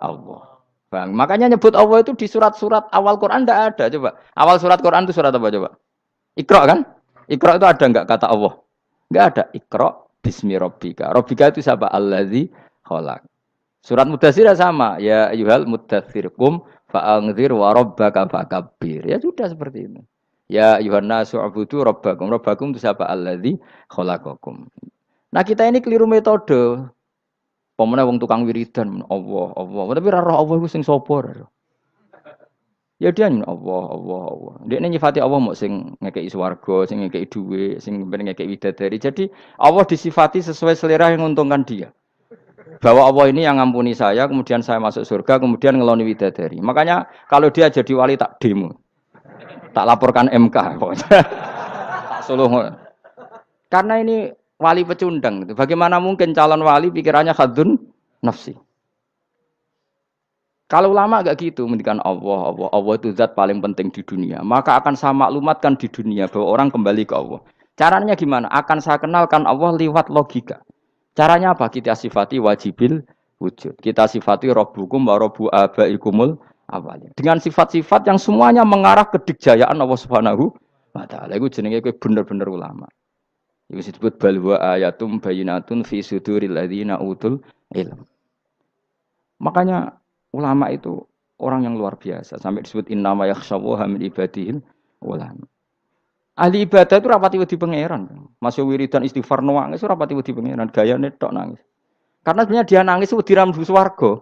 Allah. Bang, makanya nyebut Allah itu di surat-surat awal Quran tidak ada. Coba. Awal surat Quran itu surat apa coba? Iqra kan? Iqra itu ada enggak kata Allah? Enggak ada. Iqra bismi rabbika. Rabbika itu siapa? Allazi khalaq. Surat Mudatsir sama. Ya ayyuhal mudatsir qum fa'anzir wa rabbaka fakabbir. Ya sudah seperti itu. Ya ayyuhan nasu ubudu rabbakum. Rabbakum itu siapa? Allazi khalaqakum. Nah, kita ini keliru metode. Pemene wong tukang wiridan Allah. Tapi ra roh Allah iku sing sapa? Ya dia Allah. Dia nyifati Allah mau sing ngekei swarga, sing ngekei dhuwit, sing ngekei widadari. Jadi Allah disifati sesuai selera yang menguntungkan dia. Bahwa Allah ini yang ngampuni saya, kemudian saya masuk surga, kemudian ngeloni widadari. Makanya kalau dia jadi wali tak demo. Tak laporkan MK pokoknya. Tak suluh. Karena ini wali pecundang. Bagaimana mungkin calon wali pikirannya khadun nafsi? Kalau ulama agak gitu, mendikan Allah itu zat paling penting di dunia. Maka akan saya maklumatkan di dunia bahwa orang kembali ke Allah. Caranya gimana? Akan saya kenalkan Allah lewat logika. Caranya apa? Kita sifati wajibil wujud. Kita sifati Rabbukum wa Rabbu abaikumul awalnya. Dengan sifat-sifat yang semuanya mengarah ke dikjayaan Allah Subhanahu wa taala. Iku jenenge kowe bener-bener ulama. Iku disebut bal wa ayatum bayyinatun fi suduril ladzina utul ilm. Makanya ulama itu orang yang luar biasa sampai disebut innama yakhshawaha min ibadihil ulama. Ahli ibadah itu rapati wedi pangeran. Masuk wiridan istighfar nangis rapati wedi pangeran, gayane tok nangis. Karena sebenarnya dia nangis wedi ra mlebu swarga.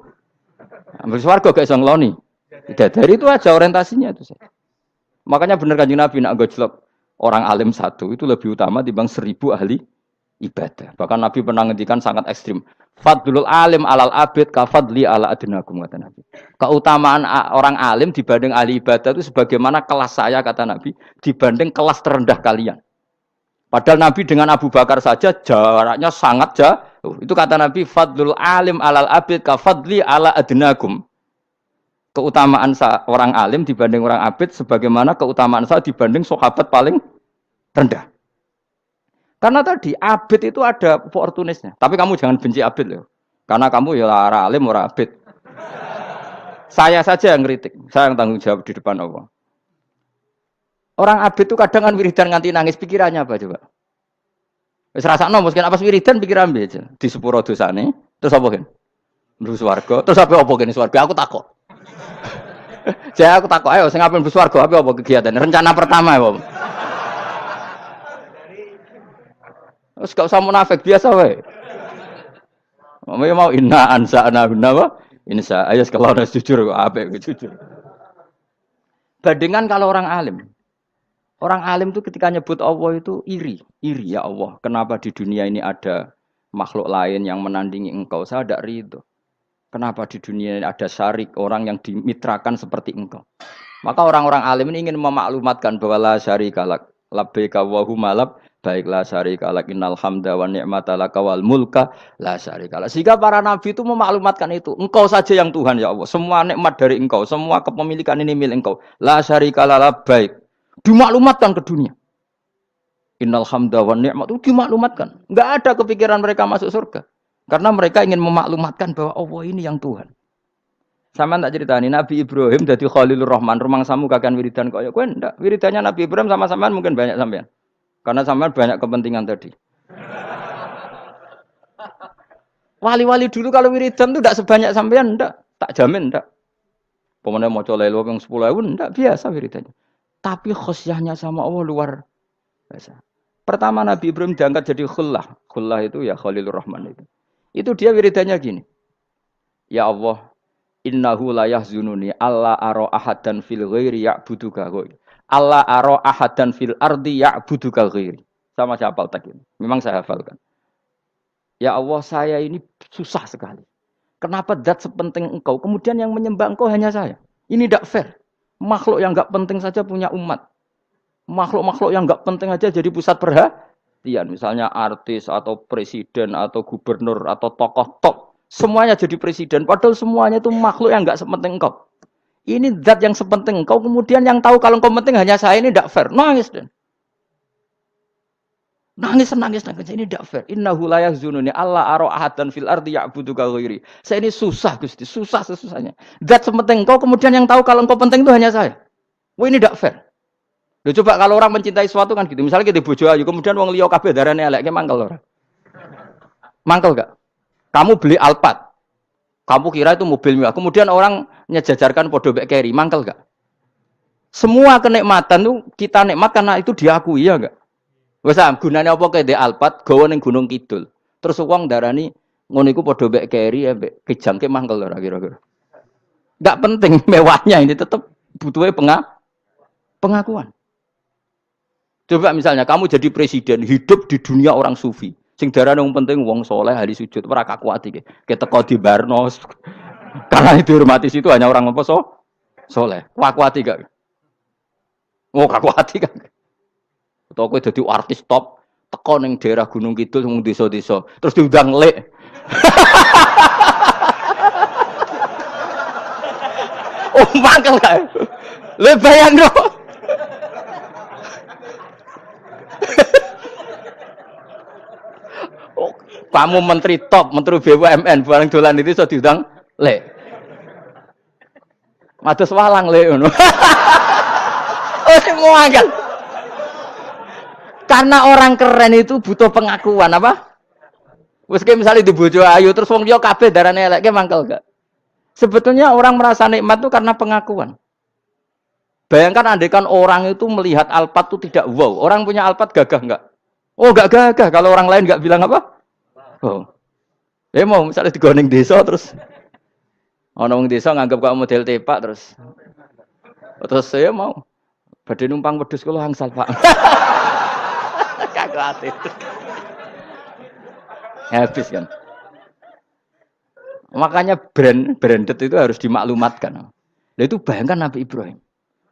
Mlebu swarga gak iso ngloni. Dari itu aja orientasinya itu saja. Makanya benar Kanjeng Nabi nak gojlok orang alim satu itu lebih utama dibanding 1000 ahli ibadah. Bahkan Nabi pernah ngendikan sangat ekstrim. Fadlul alim alal abid kafadli ala adnakum kata Nabi. Keutamaan orang alim dibanding ahli ibadah itu sebagaimana kelas saya kata Nabi dibanding kelas terendah kalian. Padahal Nabi dengan Abu Bakar saja jaraknya sangat jauh. Itu kata Nabi fadlul alim alal abid kafadli ala adnakum. Keutamaan orang alim dibanding orang abid sebagaimana keutamaan saya dibanding sahabat paling rendah. Karena tadi abid itu ada opportunisnya. Tapi kamu jangan benci abid loh. Karena kamu ya ora alim ora abid. Saya saja yang kritik. Saya yang tanggung jawab di depan Allah. Orang abid itu kadang kan wiridan nganti nangis pikirannya apa coba? Wis rasakno mungkin apa wiridan pikiran aja. Di sepuro dosane, terus apa kan? Mlebu swarga, terus apa kene swarga? Aku takok. Saya aku takok ayo sing ape mlebu swarga apa kegiatan? Rencana pertama ya, Om. Terus gak usah munafik biasa wae. Mau inna ansa'na apa? Insa ayo kalau harus jujur apik jujur. Bandingan kalau orang alim. Orang alim itu ketika nyebut Allah itu iri ya Allah. Kenapa di dunia ini ada makhluk lain yang menandingi engkau? Saya tidak ridho. Kenapa di dunia ini ada syarik orang yang dimitrakan seperti engkau? Maka orang-orang alim ini ingin memaklumatkan bahwa la syarika lak labbaika wa huma lab baiklah syarika lak innal hamda wa ni'mata laka wal mulka la syarika lak. Sehingga para nabi itu memaklumatkan itu. Engkau saja yang Tuhan ya Allah. Semua nikmat dari engkau, semua kepemilikan ini milik engkau. La syarika lak labbaik. Dimaklumatkan ke dunia. Innal hamda wa ni'mat itu dimaklumatkan. Enggak ada kepikiran mereka masuk surga. Karena mereka ingin memaklumatkan bahwa Allah ini yang Tuhan. Sama tak ceritani Nabi Ibrahim jadi Khalilur Rahman, rumang samu kakan wiridan kaya kowe ndak. Wiridannya Nabi Ibrahim sama sampean mungkin banyak sampean. Karena sampean banyak kepentingan tadi. Wali-wali dulu kalau wiridan itu ndak sebanyak sampean ndak, tak jamin ndak. Pemene maca lelo ping 10.000 ndak biasa wiridannya. Tapi khosyahnya sama Allah luar biasa. Pertama Nabi Ibrahim diangkat jadi khullah. Khullah itu ya Khalilur Rahman itu. Itu dia wiridannya gini. Ya Allah, innahu la yahzununi alla ara ahadan fil ghairi ya'buduka ghairi. Alla ara ahadan fil ardi ya'buduka ghairi. Sama saya hafal tak ini. Memang saya hafalkan. Ya Allah, saya ini susah sekali. Kenapa zat sepenting engkau, kemudian yang menyembah engkau hanya saya? Ini tidak fair. Makhluk yang enggak penting saja punya umat. Makhluk-makhluk yang enggak penting aja jadi pusat perhatian. Misalnya artis atau presiden atau gubernur atau tokoh top. Semuanya jadi presiden. Padahal semuanya itu makhluk yang enggak sepenting engkau. Ini zat yang sepenting engkau. Kemudian yang tahu kalau engkau penting hanya saya, ini tidak fair. Nangis dan nangis. Ini tidak fair. Innahu la yahzununi alla ara ahadan fil ardi ya'buduka ghairi. Saya ini susah Gusti, susah sesusahnya. Zat sepenting engkau, kemudian yang tahu kalau engkau penting itu hanya saya. Wah ini tidak fair. Loh, coba kalau orang mencintai sesuatu kan gitu. Misalnya kita bojo ayu, kemudian wong liya kabeh darane elek, ki mangkel ora? Mangkel gak? Kamu beli Alphard. Kamu kira itu mobil mewah. Kemudian orang nyejajarkan podo mek keri, mangkel gak? Semua kenikmatan itu kita nikmat karena itu diakui ya enggak? Wes gunane apa kae ndek Alphard gawa ning Gunung Kidul. Terus wong darani ngono iku padha mbek keri mbek kejangke mangkel ora kira-kira. Enggak penting mewahnya ini tetap butuhnya pengakuan. Coba misalnya kamu jadi presiden, hidup di dunia orang sufi. Sing darane wong penting wong soleh ahli sujud ora kakuat iki. Keteko di Barnos. Karena itu dihormati situ hanya orang apa soleh. Kakuat gak? Oh kakuat kan. Atau kowe dadi artis top, teko ning daerah Gunung Kidul wong desa-desa, terus diundang lek. Oh mangkel kae. Le bayangno. Oh, kamu menteri top, menteri BUMN, barang dolan itu iso diundang lek. Mados walang le ngono. Oh sing ngangel. Karena orang keren itu butuh pengakuan apa? Wes kayak misalnya di bojo ayu terus wong liya kabeh darane elek ki mangkel gak? Sebetulnya orang merasa nikmat itu karena pengakuan. Bayangkan andekan orang itu melihat Alphard itu tidak wow. Orang punya Alphard gagah enggak? Oh enggak gagah. Kalau orang lain enggak bilang apa? Oh. Mau misalnya digoning desa terus orang desa nganggap kok model tepak terus saya mau badhe numpang wedhus kula angsal Pak. Kagak ati. Habis kan. Makanya branded itu harus dimaklumatkan. Nah, itu bayangkan Nabi Ibrahim.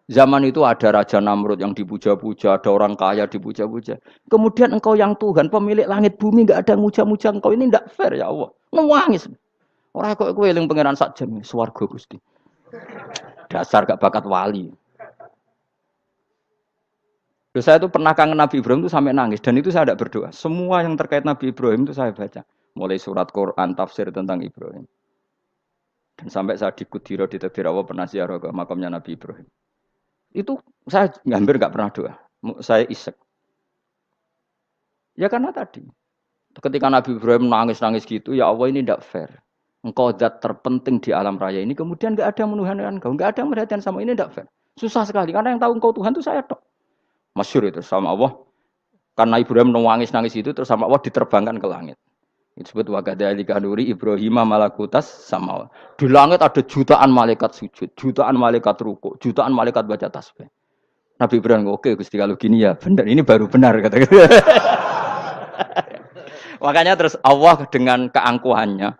Zaman itu ada Raja Namrud yang dipuja-puja, ada orang kaya dipuja-puja. Kemudian engkau yang Tuhan, pemilik langit bumi, enggak ada muja-muja engkau. Ini enggak fair ya Allah. Nangis. Orang kok kowe eling pangeran sak jam, swarga Gusti. Dasar gak bakat wali. Terus saya itu pernah kangen Nabi Ibrahim itu sampai nangis dan itu saya tidak berdoa. Semua yang terkait Nabi Ibrahim itu saya baca. Mulai surat Quran, tafsir tentang Ibrahim. Dan sampai saya di Kudiro, di Tadbir Allah pernah ziarah ke makamnya Nabi Ibrahim. Itu saya hampir nggak pernah doa. Saya isek. Ya karena tadi. Ketika Nabi Ibrahim nangis-nangis gitu, ya Allah ini tidak fair. Engkau zat terpenting di alam raya ini, kemudian nggak ada menuhankan engkau. Nggak ada perhatian sama ini, tidak fair. Susah sekali, karena yang tahu engkau Tuhan itu saya tok. Masyhur itu sama Allah. Karena Ibrahim nangis-nangis itu, terus sama Allah diterbangkan ke langit. Itu disebut wakadzalika nuri Ibrahim malakutas sama. Di langit ada jutaan malaikat sujud, jutaan malaikat rukuk, jutaan malaikat baca tasbih. Nabi Ibrahim oke Gusti kalau gini ya benar, ini baru benar kata. Makanya terus Allah dengan keangkuhannya,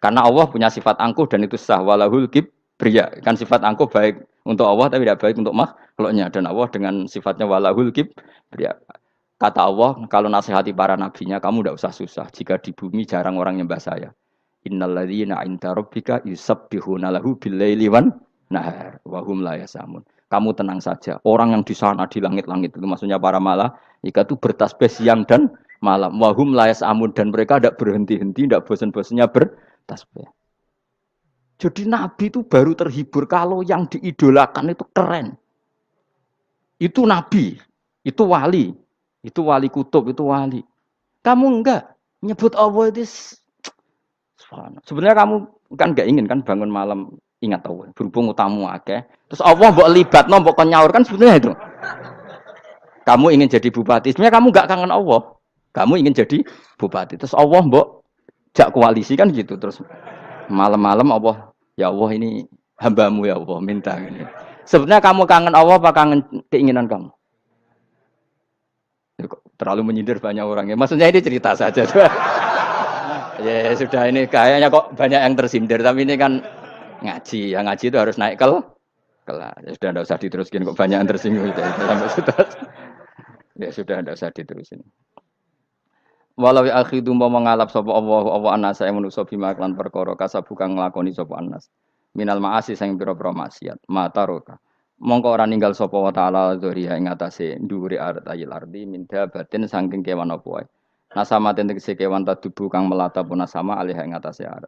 karena Allah punya sifat angkuh dan itu sah walahul kibriya. Kan sifat angkuh baik untuk Allah tapi tidak baik untuk makhluknya, dan Allah dengan sifatnya walahul kibriya. Kata Allah, kalau nasihati para nabinya, kamu tidak usah susah. Jika di bumi jarang orang nyembah saya. Innalladzina 'inda rabbika yusabbihuna lahu bil-laili wan nahar wa hum la yasamun. Kamu tenang saja. Orang yang di sana di langit-langit itu maksudnya para malaikat itu bertasbih siang dan malam. Wa hum la yasamun, dan mereka tidak berhenti-henti, tidak bosan-bosannya bertasbih. Jadi nabi itu baru terhibur kalau yang diidolakan itu keren. Itu nabi, itu wali. Itu wali kutub, itu wali. Kamu enggak nyebut Allah itu sebenarnya kamu kan enggak ingin kan bangun malam ingat Allah. Berhubung utamu akeh. Terus Allah mbok libatno, mbok nyaur kan sebenarnya itu. Kamu ingin jadi bupati, sebenarnya kamu enggak kangen Allah. Kamu ingin jadi bupati. Terus Allah mbok jak koalisi kan gitu. Terus malam-malam Allah, ya Allah ini hambamu ya Allah minta ini. Sebenarnya kamu kangen Allah apa kangen keinginan kamu? Terlalu menyindir banyak orang ya. Maksudnya ini cerita saja. Ya sudah ini kayaknya kok banyak yang tersindir. Tapi ini kan ngaji. Yang ngaji itu harus naik kelas. Ya sudah tidak usah diteruskin kok banyak yang tersinggung. Ya sudah tidak usah diterusin. Walau akhidu mau mengalap sapa Allah anasa yang manusa bima lan perkara kasabukan nglakoni sapa anas. Minal ma'asi sing pira-pira maksiat. Mataroka. Mongko ora ninggal sapa wa taala dzuriya ing atase dhuwure ayil ardi minda batin saking kewan apa wae. Nasama tegese kewan tadubu kang melata pun sama alih ing atase arat.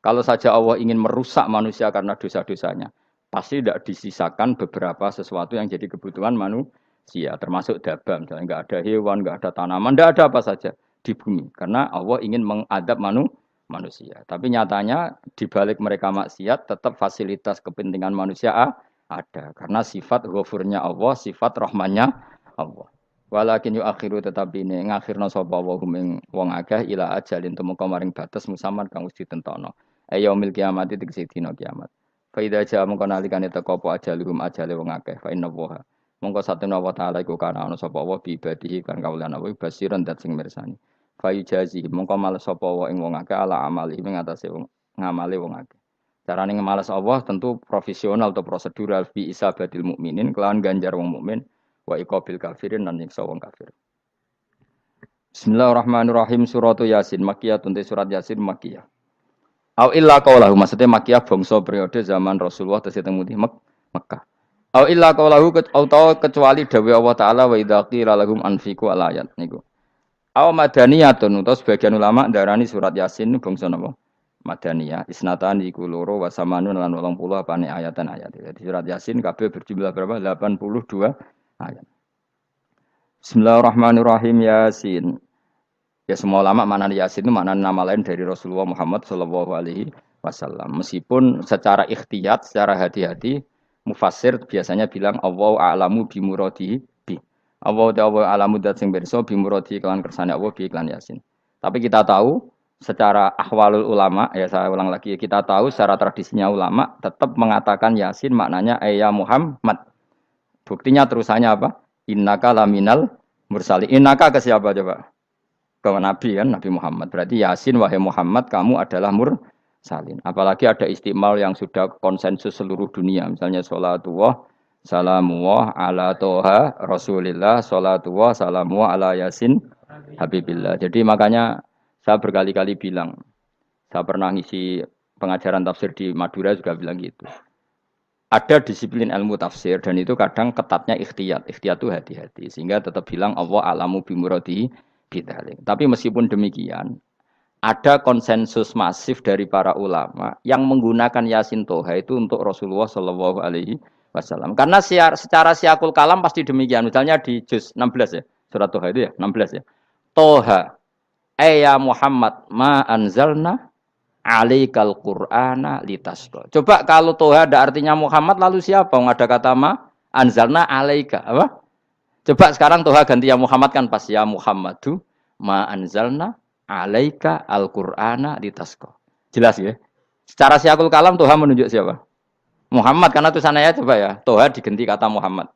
Kalau saja Allah ingin merusak manusia karena dosa-dosanya, pasti tidak disisakan beberapa sesuatu yang jadi kebutuhan manusia, termasuk dabam, misalnya enggak ada hewan, enggak ada tanaman, enggak ada apa saja di bumi karena Allah ingin mengadab manusia. Tapi nyatanya di balik mereka maksiat tetap fasilitas kepentingan manusia ada karena sifat ghafurnya Allah, sifat rahmannya Allah. Walakin yu akhiru tetapi ini ngakhirna sapa wa hum wong akeh ila ajalin tumeka maring batas musaman kang wis ditentono. Yaumil kiamat tegese dina kiamat. Fa idza jaa mongko nalikane teka apa ajaluhum ajale wong akeh fa inna wa mongko satuna wa taala iku kana ana sapa wa bi ibadihi kan kawulan apa basiran dat sing mirsani. Fa yujazi mongko males sapa wa ing wong akeh ala amali ing atase wong ngamale wong akeh. Carane ngemalas Allah tentu profesional atau prosedural bi isabatil mukminin kelawan ganjar wong mukmin wa iqabil kafirin lan nyiksa wong kafir. Bismillahirrahmanirrahim surat Yasin Makkiyah tunte surat Yasin Makkiyah. Au illa qaulahu maksudnya Makkiyah bangsa periode zaman Rasulullah tesih teng Mekah. Au illa qaulahu kecuali dawuh Allah taala wa idza qila lahum anfiqu alayat niku. Au madaniyatun utawa sebagian ulama darani surat Yasin bangsa napa? Madaniyah, isnatan iku loro wa samanun lan 80 apane ayatan ayat. Jadi surat Yasin kabeh berjumlah berapa? 82 ayat. Bismillahirrahmanirrahim Yasin. Ya semua ulama makna Yasin itu makna nama lain dari Rasulullah Muhammad Shallallahu Alaihi Wasallam. Meskipun secara ikhtiyat, secara hati-hati, mufassir biasanya bilang Allah a'lamu bimuradihi bi. Allah a'lamu dat sing berso bimuradihi kelan kersane Allah bi iklan Yasin. Tapi kita tahu secara ahwalul ulama, ya saya ulang lagi, kita tahu secara tradisinya ulama tetap mengatakan Yasin maknanya ya Muhammad. Buktinya terusannya apa? Innaka laminal mursali. Innaka ke siapa coba? Ke Nabi kan, Nabi Muhammad. Berarti Yasin wahai Muhammad kamu adalah mursalin. Apalagi ada istimal yang sudah konsensus seluruh dunia. Misalnya sholatullah, salamullah ala toha rasulillah, sholatullah, salamullah ala Yasin habibillah. Jadi makanya saya berkali-kali bilang, saya pernah ngisi pengajaran tafsir di Madura juga bilang gitu. Ada disiplin ilmu tafsir dan itu kadang ketatnya ikhtiyat. Ikhtiyat itu hati-hati. Sehingga tetap bilang Allah alamu bimuradihi bidalik. Tapi meskipun demikian, ada konsensus masif dari para ulama yang menggunakan Yasin Toha itu untuk Rasulullah Shallallahu Alaihi Wasallam. Karena secara siakul kalam pasti demikian. Misalnya di juz 16 ya, surat Toha itu ya, 16 ya. Toha, ya Muhammad, ma anzalna alaikal Qur'ana litasqa. Coba kalau Toha ada artinya Muhammad lalu siapa? Ada kata ma anzalna alaika apa? Coba sekarang Toha ganti ya Muhammad kan pas ya Muhammadu ma anzalna alaika al-Qur'ana litasqa. Jelas ya? Secara siakul kalam Toha menunjuk siapa? Muhammad karena tulisannya coba ya. Toha diganti kata Muhammad.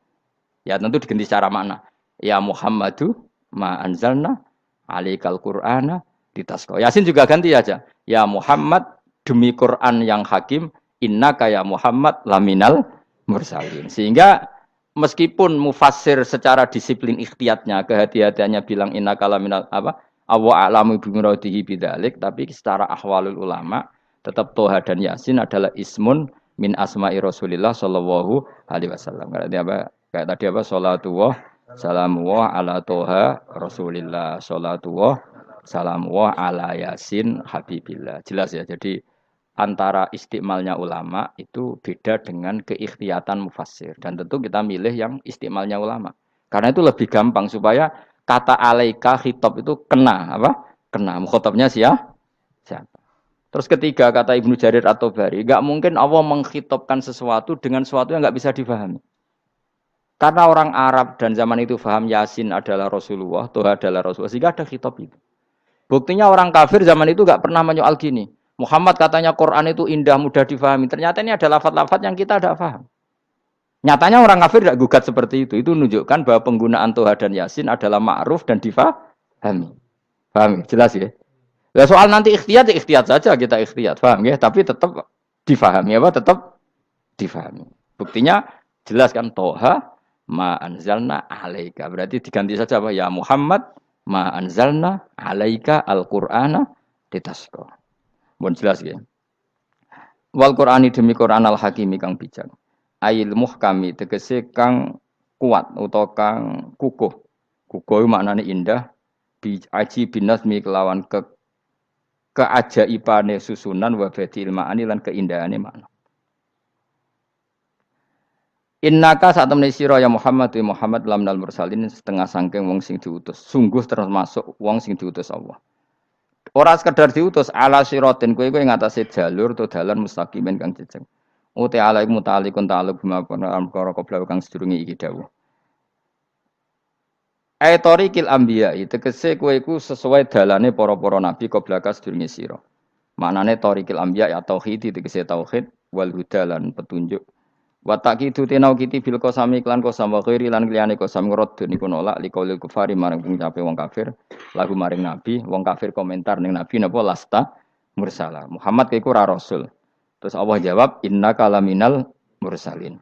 Ya tentu diganti secara makna. Ya Muhammadu ma anzalna alaikal Qur'ana litasqa. Yasin juga ganti aja. Ya Muhammad demi Quran yang hakim innaka ya Muhammad laminal mursalin. Sehingga meskipun mufassir secara disiplin ikhtiyatnya, kehati-hatiannya bilang inna kalaminal apa awa alamu bimuradihi bidzalik, tapi secara ahwalul ulama tetap Toha dan Yasin adalah ismun min asma'i Rasulillah sallallahu alaihi wasallam. Berarti apa? Kayak tadi apa? Salatullah salamullah ala Toha Rasulillah, salatullah salamullah ala Yasin habibillah. Jelas ya. Jadi antara istimalnya ulama itu beda dengan keikhtiatan mufassir. Dan tentu kita milih yang istimalnya ulama. Karena itu lebih gampang supaya kata alaika khitab itu kena apa? Kena. Mukhatabnya siapa? Terus ketiga kata Ibnu Jarir atau Bari, nggak mungkin Allah mengkhitabkan sesuatu dengan sesuatu yang nggak bisa difahami. Karena orang Arab dan zaman itu paham Yasin adalah Rasulullah, Toha adalah Rasulullah, sehingga ada khitab itu. Buktinya orang kafir zaman itu nggak pernah menyoal gini. Muhammad katanya Quran itu indah, mudah difahami. Ternyata ini ada lafaz-lafaz yang kita tidak paham. Nyatanya orang kafir tidak gugat seperti itu. Itu menunjukkan bahwa penggunaan Toha dan Yasin adalah ma'ruf dan difahami. Paham? Jelas ya? Nah, soal nanti ikhtiyat, ya ikhtiyat saja kita ikhtiyat. Paham ya? Tapi tetap difahami. Apa? Tetap difahami. Buktinya jelas kan Toha ma anzalna alaika. Berarti diganti saja apa? Ya Muhammad ma anzalna alaika al-Qur'ana litasqa. Mohon jelas ya. Wal Qur'ani demi Qur'an al-Hakimi kang bijak. Ail muhkami tegese kang kuat utawa kang kukuh. Kukuh maknane indah bi aji binasmi kelawan keajaibane susunan wa badil ma'ani lan keindahane makna. Innaka saat temne sira ya Muhammad wa Muhammad lamnal mursalin setengah sangking wong sing diutus. Sungguh termasuk wong sing diutus Allah. Ora sekedar diutus ala siratin kowe ngatasi jalur to dalan mustaqimin kang jejeg. Uti ala mutalikun ta'alluq bima perkara qabla kang sedurunge iki dawuh. Tariqil anbiya tegese kowe iku sesuai dalane para-para nabi qabla ka sedurunge sira. Maknane tariqil anbiya ya tauhid tegese tauhid wal huda lan petunjuk. Wa taqidu tenau kiti bil qasami klan qasam wa ghairi lan liyane qasam ngrad niku nolak liqaulil kufari marang pengucape wong kafir lagu maring nabi wong kafir komentar ning nabi napa lasta mursala Muhammad iku ora rasul terus Allah jawab innaka laminal mursalin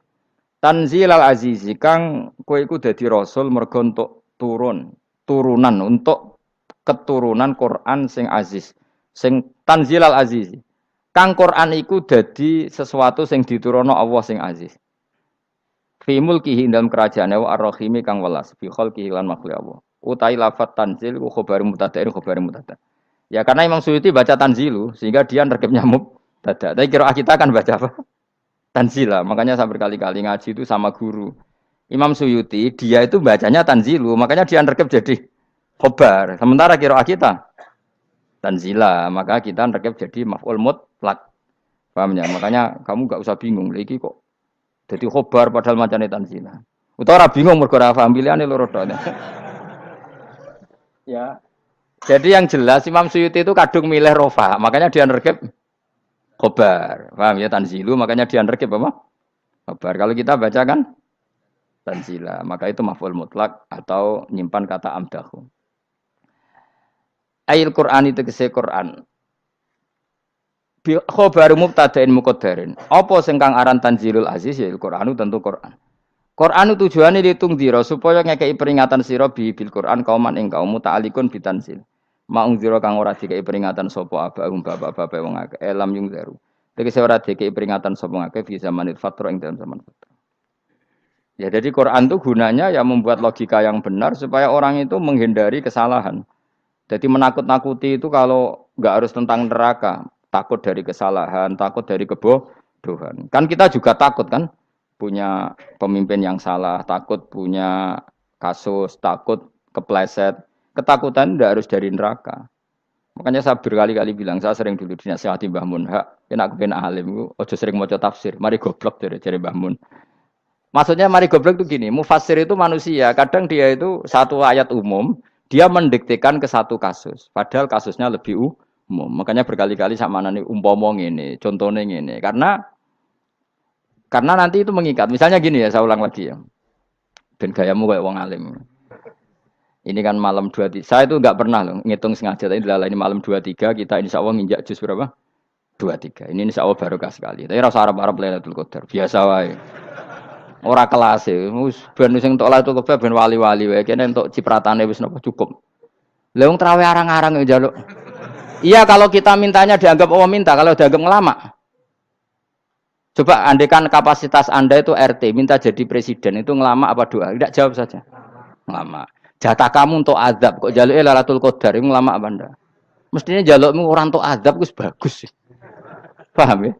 tanzilal azizi kang kowe iku dadi rasul mergo entuk turunan untuk keturunan Quran sing aziz sing tanzilal azizi kang Quran iku dadi sesuatu sing diturunno Allah sing aziz. Fi mulkihi dalam kerajaane wa ar-rahimi kang welas fi khalqihi lan makhluk Allah. Utai lafat tanzil ku khabar mubtada. Ya karena Imam Suyuti baca Tanzilu sehingga dia nerkepnya mubtada. Tapi kira kita kan baca apa? Tanzila. Makanya saya berkali-kali ngaji itu sama guru. Imam Suyuti dia itu bacanya Tanzilu, makanya dia nerkep jadi khobar. Sementara kira kita Tanzila, maka kita nerkep jadi maf'ul mutlak. Paham ya? Makanya kamu gak usah bingung lagi kok. Jadi khobar padahal macamnya Tanzila. Utawa ora bingung mergo ora paham pilihane loro tok. Ya. Jadi yang jelas Imam Suyuti itu kadung milih rofa, makanya dia nerkep khobar. Paham ya Tanzilu, makanya dia nerkep apa? Khobar. Kalau kita baca kan Tanzila, maka itu maf'ul mutlak atau nyimpan kata amdahu. Ail Qur'an itu kese Qur'an. Bi khobaru mubtada'in muqaddarin. Apa sing kang aran Tanzilul Aziz ya Qur'anu tentu Qur'an. Qur'anu tujuane ditung dira supaya ngekeki peringatan sira bil Qur'an kauman ing kaum muta'alikun bitanzil. Maung dira kang ora dikeki peringatan sapa abahum bapak-bapak wong akeh elam yung zaru. Tegese ora dikeki peringatan sapa akeh fi zamanil fatra ing dalam zaman fatra. Ya jadi Quran itu gunanya ya membuat logika yang benar supaya orang itu menghindari kesalahan. Jadi menakut-nakuti itu kalau nggak harus tentang neraka, takut dari kesalahan, takut dari kebodohan. Kan kita juga takut kan punya pemimpin yang salah, takut punya kasus, takut kepleset. Ketakutan tidak harus dari neraka. Makanya saya berkali-kali bilang, saya sering dulu dinasihati Mbah Mun, hak, kena aku kena alim, ojo sering maca tafsir, mari goblok dari Mbah Mun. Maksudnya mari goblok itu gini, mufassir itu manusia, kadang dia itu satu ayat umum, dia mendiktekan ke satu kasus, padahal kasusnya lebih umum. Makanya berkali-kali sama nani umpama ini, contohnya ini, karena nanti itu mengikat. Misalnya gini ya, saya ulang lagi ya, ben gayamu kayak wong alim. Ini kan malam 23. Saya itu enggak pernah loh ngitung sengaja. Tapi ini malam 23 kita insya Allah nginjak juz berapa? 23. Ini insya Allah barokah sekali. Tapi rasa Arab-Arab Lailatul Qadar. Biasa wae. Ora kelas e. Wis ben sing entuk Lailatul Qadar ben wali-wali wae. Kene entuk cipratane wis napa cukup. Lah wong traweh arang-arang njaluk. Iya kalau kita mintanya dianggap Allah minta, kalau dianggap ngelama. Coba andekan kapasitas Anda itu RT, minta jadi presiden itu ngelama apa doa? Tidak jawab saja. Ngelama. Jatah kamu untuk azab kok jaluknya Lailatul Qadar itu lama apa anda? Mestinya jalukmu orang untuk azab itu bagus sih. Paham ya?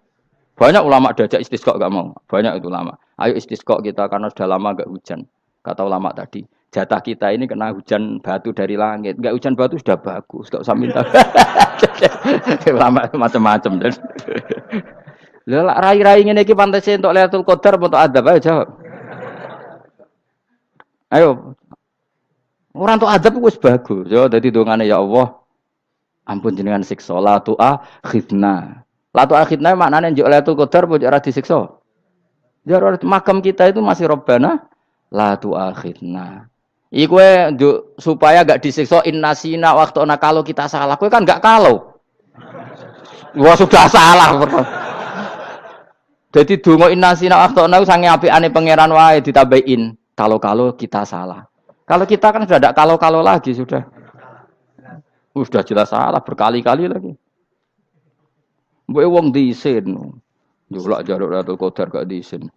Banyak ulama diajak istisqa gak mau. Banyak itu ulama. Ayo istisqa kita karena sudah lama gak hujan. Kata ulama tadi, jatah kita ini kena hujan batu dari langit. Gak hujan batu sudah bagus, gak usah minta. Ulama macam-macam. Lah rai-rai ngene iki pantese untuk Lailatul Qadar untuk azab ayo jawab. Ayo. Orang tuh adab wis bagus. Yo dadi dongane ya Allah. Ampun jenengan siksa la tu'akhidna. La tu'akhidna maknane njuk Lailatul Qadar apa ora disiksa? Ya makam kita itu masih Rabbana la tu'akhidna. Iku supaya gak disiksa innasina waktu kalau kita salah. Kowe kan gak kalau. Wah sudah salah. Jadi donga innasina waktu sange apikane pangeran wae ditambahin kalau kita salah. Kalau kita kan sudah tidak kalau lagi sudah. Sudah jelas salah berkali-kali lagi. Mbok wong diisin. Julak jaluk Lailatul Qadar gak diisin.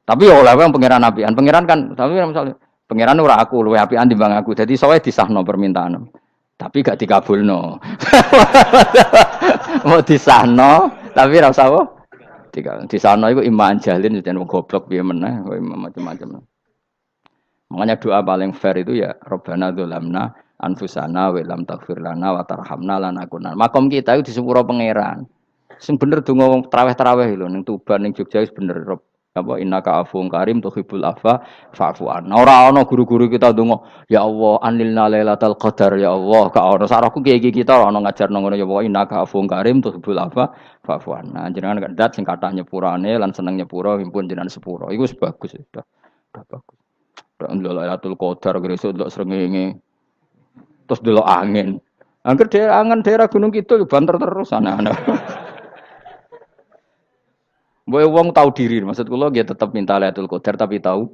Tapi ya oleh wong pangeran apian. Pangeran kan tapi misalnya pangeran ora aku luwe apian timbang aku. Jadi sowe disahno permintaan. Tapi gak dikabulno. Mau disahno tapi ora usah apa? Disahno iku iman jalin jan wong goblok piye meneh, macam-macam. Makanya doa paling fair itu ya Rabbana dzolamna anfusana wa lam taghfir lana wa tarhamna lanakunanna. Makom kita itu di sepuro pangeran. Sing bener donga traweh-traweh lho ning Tuban ning Jogja wis bener apa innaka afuwun karim tuhibbul afwa fa'fu anna. Ora ana guru-guru kita donga ya Allah anilna lailatul qadar ya Allah. Ka ono sarahku kiye kita ora ono ngajarno ngono ya Allah innaka afuwun karim tuhibbul afwa fa'fu anna. Jenengan kandat sing kathah nyepurane lan seneng nyepuro impun jenengan sepuro. Iku wis bagus sudah. Udah bagus. Ndelok Lailatul Qadar gresuk ndelok srengenge. Terus ndelok angin. Angger daerah Gunung Kidul banter terus anak-anak. Mbok wong tahu diri, maksud kula nggih tetep minta Lailatul Qadar tapi tahu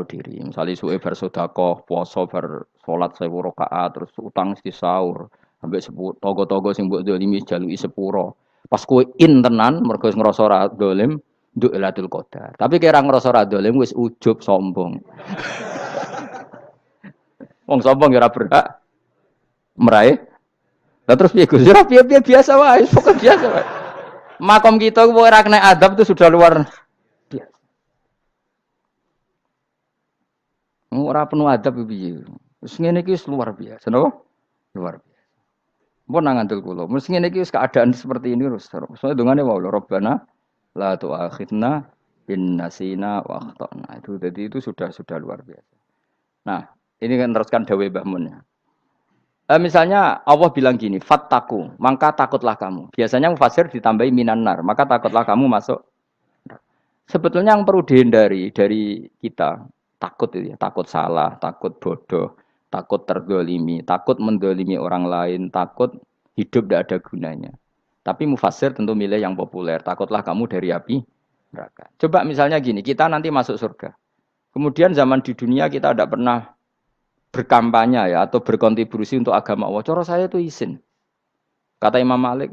diri. Misalnya suwe bar sedekah, puasa bar salat 1000 rakaat terus utang mesti sahur. Ambek togo-togo sing mbok dolimi jaluki sepuro. Pas kowe tenan mergo ngrasa ora dolim nduk Lailatul Qadar. Tapi kira ngrasa ra dolim wis ujub sombong. Wong sombong ora berhak meraih Lah terus piye Gus? Ya piye biasa wae, pokok biasa wae. Makom kita kok ora kena adab itu sudah luar biasa. Ora penuh adab piye. Wis ngene iki luar biasa, napa? Luar biasa. Mun nang ngandel kula, mesti ngene iki keadaan seperti ini terus. Soale dongane wae Rabbana la tu'akhidna in nasina wa akhtana. Itu jadi itu sudah luar biasa. Nah, ini kan teruskan dawuh Mbah Mun ya. Misalnya Allah bilang gini, fattaku, maka takutlah kamu. Biasanya mufasir ditambahi minan nar, maka takutlah kamu masuk. Sebetulnya yang perlu dihindari dari kita, takut itu ya, takut salah, takut bodoh, takut terdolimi, takut mendolimi orang lain, takut hidup tidak ada gunanya. Tapi mufasir tentu milih yang populer, takutlah kamu dari api neraka. Coba misalnya gini, kita nanti masuk surga. Kemudian zaman di dunia kita tidak pernah berkampanye ya atau berkontribusi untuk agama Allah. Cara saya itu izin. Kata Imam Malik,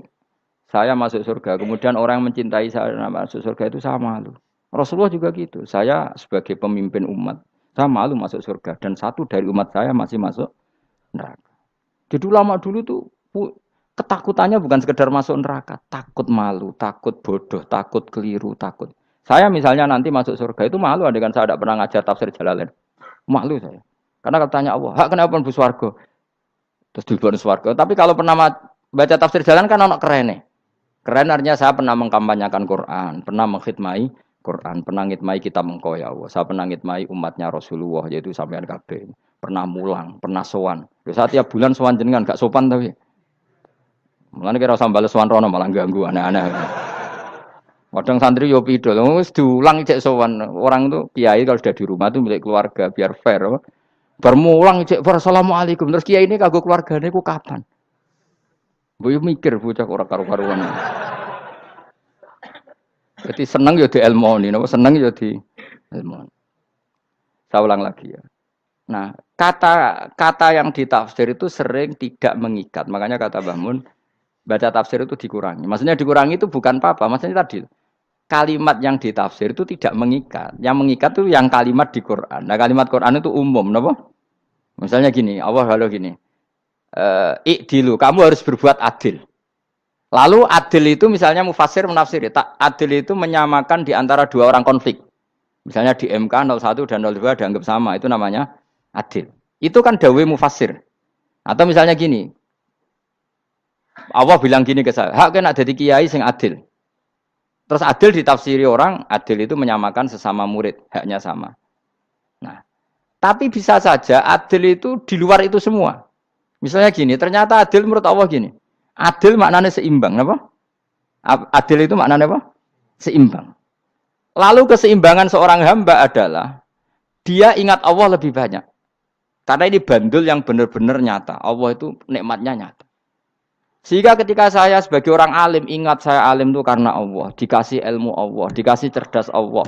saya masuk surga. Kemudian orang yang mencintai saya masuk surga itu saya malu. Rasulullah juga gitu. Saya sebagai pemimpin umat, saya malu masuk surga. Dan satu dari umat saya masih masuk neraka. Jadi ulama dulu tuh ketakutannya bukan sekedar masuk neraka, takut malu, takut bodoh, takut keliru, takut. Saya misalnya nanti masuk surga itu malu, andaikan saya tidak pernah ngajar tafsir Jalalain. Malu saya. Karena katanya Allah, hak kenapa pun swarga? Terus diberi swarga. Tapi kalau pernah baca tafsir jalan kan anak keren nih. Keren artinya saya pernah mengkampanyakan Quran, pernah mengkhidmai Quran, pernah ngitmai kitab engkau ya Allah. Saya pernah ngitmai umatnya Rasulullah yaitu sampean kabeh. Pernah mulang, pernah sowan. Saya tiap bulan sowan jenengan gak sopan tapi. Mulane kira usah bales sowan rono malah ganggu aneh-aneh. Kadang santri yo pidol, wis diulang cek sowan. Orang tuh kiai kalau sudah di rumah tuh milik keluarga biar fair. Bermulang cek assalamualaikum terus kiai ini kagok keluargane ku kapan? Mbok mikir bocah ora karu-karuan. Jadi seneng ya di ilmoni, napa seneng ya di ilmoni. Saya ulang lagi ya. Nah, kata yang ditafsir itu sering tidak mengikat. Makanya kata Mbah Mun, baca tafsir itu dikurangi. Maksudnya dikurangi itu bukan apa-apa, maksudnya tadi kalimat yang ditafsir itu tidak mengikat. Yang mengikat itu yang kalimat di Quran. Nah, kalimat Quran itu umum, napa? Misalnya gini, Allah kalau gini, ikdilu, kamu harus berbuat adil. Lalu adil itu misalnya mufasir menafsiri, adil itu menyamakan di antara dua orang konflik. Misalnya di MK 01 dan 02 dianggap sama, itu namanya adil. Itu kan dawai mufasir. Atau misalnya gini, Allah bilang gini ke saya, hak kena jadi kiai sing adil. Terus adil ditafsiri orang, adil itu menyamakan sesama murid, haknya sama. Nah, tapi bisa saja adil itu di luar itu semua. Misalnya gini, ternyata adil menurut Allah gini. Adil maknanya seimbang, apa? Adil itu maknanya apa? Seimbang. Lalu keseimbangan seorang hamba adalah dia ingat Allah lebih banyak. Karena ini bandul yang benar-benar nyata. Allah itu nikmatnya nyata. Sehingga ketika saya sebagai orang alim ingat saya alim itu karena Allah, dikasih ilmu Allah, dikasih cerdas Allah,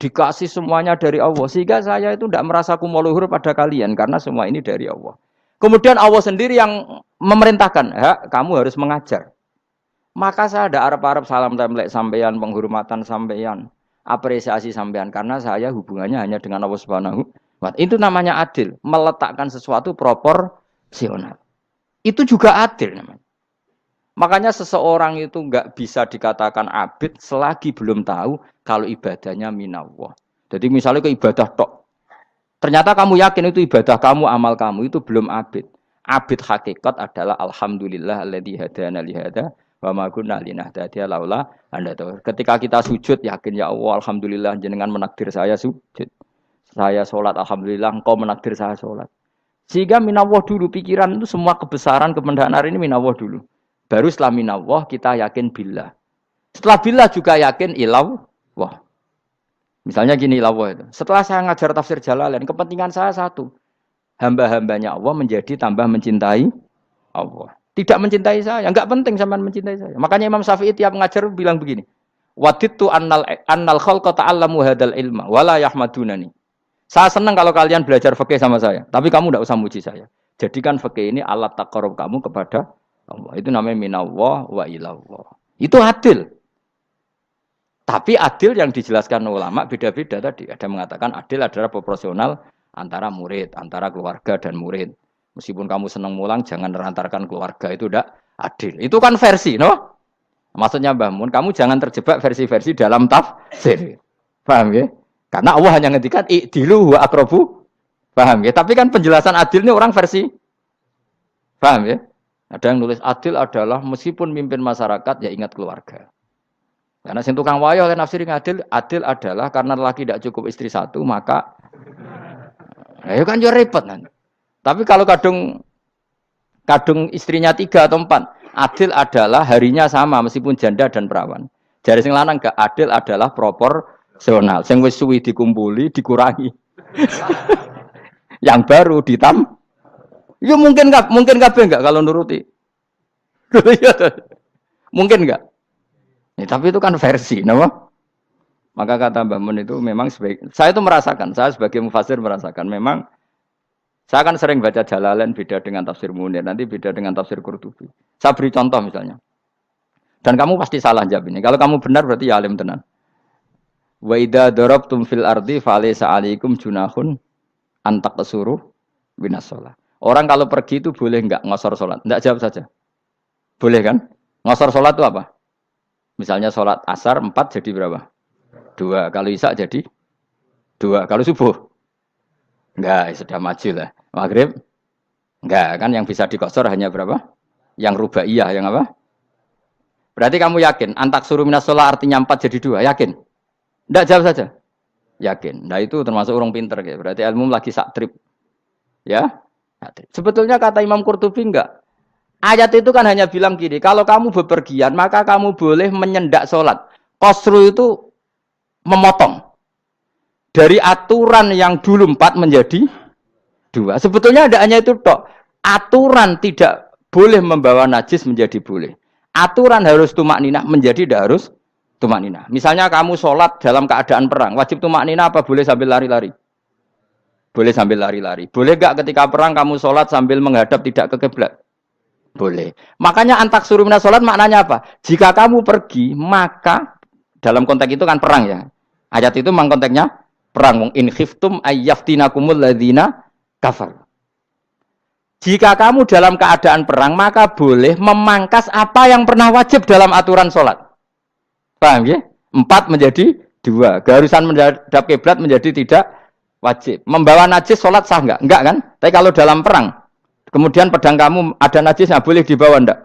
dikasih semuanya dari Allah. Sehingga saya itu tidak merasa kumuluhur pada kalian karena semua ini dari Allah. Kemudian Allah sendiri yang memerintahkan, kamu harus mengajar. Maka saya ada arep-arep salam templek sampeyan, penghormatan sampeyan, apresiasi sampeyan karena saya hubungannya hanya dengan Allah Subhanahu wa ta'ala. Itu namanya adil, meletakkan sesuatu proporsional. Itu juga adil namanya. Makanya seseorang itu enggak bisa dikatakan abid selagi belum tahu kalau ibadahnya minallah. Jadi misalnya ke ibadah tok. Ternyata kamu yakin itu ibadah kamu, amal kamu itu belum abid. Abid hakikat adalah alhamdulillah alladzi hadana li hada wa ma kunna linahtadiya laula anda tahu. Ketika kita sujud yakin ya Allah alhamdulillah jenengan menakdir saya sujud. Saya salat alhamdulillah engkau menakdir saya salat. Sehingga minallah dulu pikiran itu semua kebesaran kemendahan hari ini minallah dulu. Baru setelah minallah kita yakin billah. Setelah billah juga yakin illallah. Misalnya gini illallah itu. Setelah saya ngajar tafsir Jalalain, kepentingan saya satu. Hamba-hambanya Allah menjadi tambah mencintai Allah. Tidak mencintai saya, enggak penting sampean mencintai saya. Makanya Imam Syafi'i tiap ngajar bilang begini. Wadittu annal khalqa ta'allamu hadal ilma wala yahmadunani. Saya senang kalau kalian belajar fikih sama saya, tapi kamu enggak usah muji saya. Jadikan fikih ini alat taqarrub kamu kepada Allah. Itu namanya minallah wa ilallah. Itu adil. Tapi adil yang dijelaskan ulama beda-beda tadi. Ada mengatakan adil adalah proporsional antara murid, antara keluarga dan murid. Meskipun kamu senang mulang, jangan merantarkan keluarga. Itu tidak adil. Itu kan versi, no? Maksudnya Mbah Mun, kamu jangan terjebak versi-versi dalam tafsir. Paham ya? Karena Allah hanya ngendikan i'dilu wa aqrabu. Paham ya? Tapi kan penjelasan adil ini orang versi. Paham ya? Ada yang nulis adil adalah meskipun mimpin masyarakat ya ingat keluarga. Karena sing tukang wayo oleh nafsir adil adalah karena laki tidak cukup istri satu maka ya kan yo repot nanti. Tapi kalau kadung istrinya 3 atau 4, adil adalah harinya sama meskipun janda dan perawan. Jari sing lanang gak adil adalah proporsional. Sing wis suwi dikumpuli dikurangi. Yang baru ya mungkin kabeh enggak kalau nuruti. Mungkin enggak? Ya, tapi itu kan versi, nama. Maka kata Mbah Mun itu memang saya itu merasakan, saya sebagai mufassir merasakan memang saya kan sering baca Jalalain beda dengan tafsir Munir, nanti beda dengan tafsir Qurtubi. Saya beri contoh misalnya. Dan kamu pasti salah jawab ini. Kalau kamu benar berarti ya alim tenan. Wa idza darabtum fil ardi falaysa 'alaikum junahun antak kesuruh binas sholat. Orang kalau pergi itu boleh enggak ngosor sholat? Enggak, jawab saja. Boleh kan? Ngosor sholat itu apa? Misalnya sholat asar 4 jadi berapa? 2. Kalau isya jadi 2. Kalau subuh? Enggak, sudah maju lah. Maghrib? Enggak, kan yang bisa dikosor hanya berapa? Yang rubaiyah, yang apa? Berarti kamu yakin? Antak suruh minas sholat artinya 4 jadi 2. Yakin? Enggak, jawab saja. Yakin. Nah itu termasuk orang pinter. Ya. Berarti ilmu lagi sak trip. Ya? Sebetulnya kata Imam Qurtubi enggak. Ayat itu kan hanya bilang gini, kalau kamu bepergian maka kamu boleh menyendak sholat. Qasru itu memotong. Dari aturan yang dulu 4 menjadi 2. Sebetulnya ada hanya itu tok. Aturan tidak boleh membawa najis menjadi boleh. Aturan harus tumak ninah menjadi tidak harus tumak ninah. Misalnya kamu sholat dalam keadaan perang. Wajib tumak ninah apa boleh sambil lari-lari? Boleh sambil lari-lari. Boleh gak ketika perang kamu sholat sambil menghadap tidak ke kiblat? Boleh. Makanya antak suruh minas sholat maknanya apa? Jika kamu pergi, maka dalam konteks itu kan perang ya. Ayat itu memang konteksnya perang. In khiftum ayyaftinakumul ladzina kafar. Jika kamu dalam keadaan perang, maka boleh memangkas apa yang pernah wajib dalam aturan sholat. Paham ya? 4 menjadi 2. Keharusan menghadap kiblat menjadi tidak wajib. Membawa najis sholat sah enggak? Enggak kan? Tapi kalau dalam perang, kemudian pedang kamu ada najisnya, boleh dibawa enggak?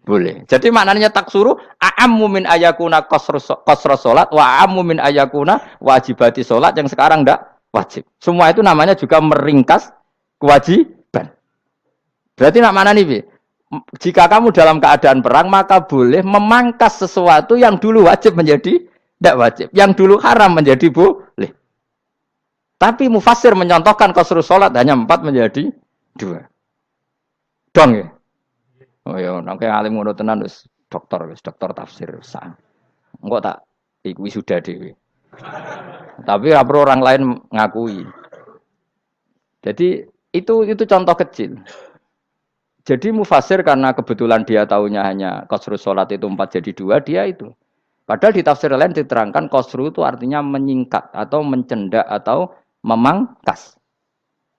Boleh. Jadi maknanya taksuru a'ammu min ayakuna qasra sholat wa a'ammu min ayakuna wajibati sholat yang sekarang enggak wajib. Semua itu namanya juga meringkas kewajiban. Berarti nak mana nih? Jika kamu dalam keadaan perang, maka boleh memangkas sesuatu yang dulu wajib menjadi tidak wajib. Yang dulu haram menjadi boleh. Tapi mufassir menyontohkan qasrus sholat hanya 4 menjadi 2. Dong ya? Oh ya, nang alim ngono tenan wis dokter tafsir sah. Engko tak iku wisuda dhewe. Tapi ora perlu orang lain ngakui. Jadi itu contoh kecil. Jadi mufassir karena kebetulan dia tahunya hanya qasrus sholat itu 4 jadi 2, dia itu. Padahal di tafsir lain diterangkan qasru itu artinya menyingkat atau mencendak atau memangkas.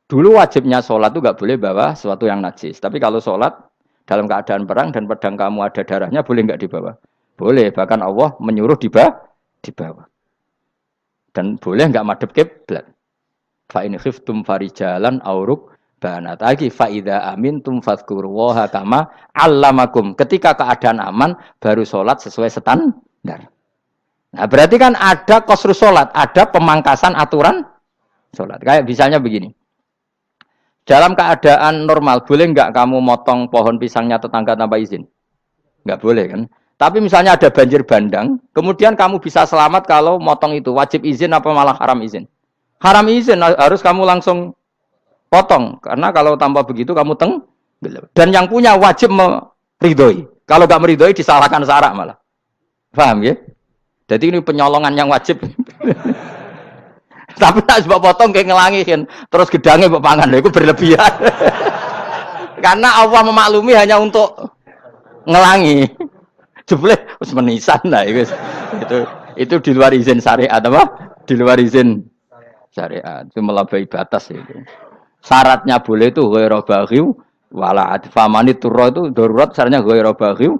Dulu wajibnya sholat itu nggak boleh bawa sesuatu yang najis. Tapi kalau sholat dalam keadaan perang dan pedang kamu ada darahnya, boleh nggak dibawa? Boleh. Bahkan Allah menyuruh dibawa. Dan boleh nggak madhep kiblat. Fa in khiftum farijalan auruk banat lagi fa idza amintum fadhkurullaha kama 'allamakum. Ketika keadaan aman baru sholat sesuai standar. Nah, berarti kan ada qasrus sholat, ada pemangkasan aturan sholat. Kayak misalnya begini. Dalam keadaan normal, boleh nggak kamu motong pohon pisangnya tetangga tanpa izin? Nggak boleh kan? Tapi misalnya ada banjir bandang, kemudian kamu bisa selamat kalau motong itu. Wajib izin apa malah haram izin? Haram izin, harus kamu langsung potong. Karena kalau tanpa begitu kamu dan yang punya wajib meridhoi. Kalau nggak meridhoi disalahkan syarak malah. Paham ya? Jadi ini penyolongan yang wajib. Tapi tak sebab potong kayak ngelangihin, terus gedangnya mbok pangan, itu berlebihan. Karena Allah memaklumi hanya untuk ngelangi. Jebule wis menisan lah itu di luar izin syariat apa? Di luar izin syariat. Itu melampaui batas itu. Syaratnya boleh itu ghairu baghiw Wala famani turro itu darurat saranya ghairu baghiw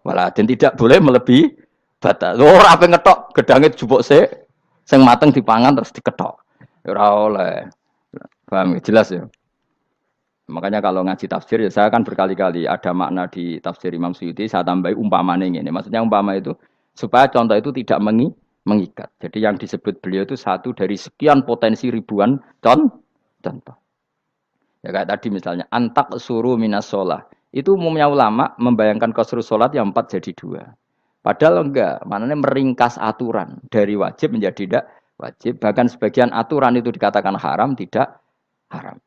wala dan tidak boleh melebihi batas. Ora ape ngetok gedange jupuk sik sing mateng dipangan terus diketok. Ora oleh. Paham ya? Jelas ya. Makanya kalau ngaji tafsir ya saya kan berkali-kali ada makna di tafsir Imam Suyuti saya tambahi umpamanya ini. Maksudnya umpama itu supaya contoh itu tidak mengikat. Jadi yang disebut beliau itu satu dari sekian potensi ribuan contoh. Ya kayak tadi misalnya antak suruh minas sholah. Itu umumnya ulama membayangkan qasrul sholat yang 4 jadi 2. Padahal enggak, maknanya meringkas aturan dari wajib menjadi tidak wajib. Bahkan sebagian aturan itu dikatakan haram, tidak haram.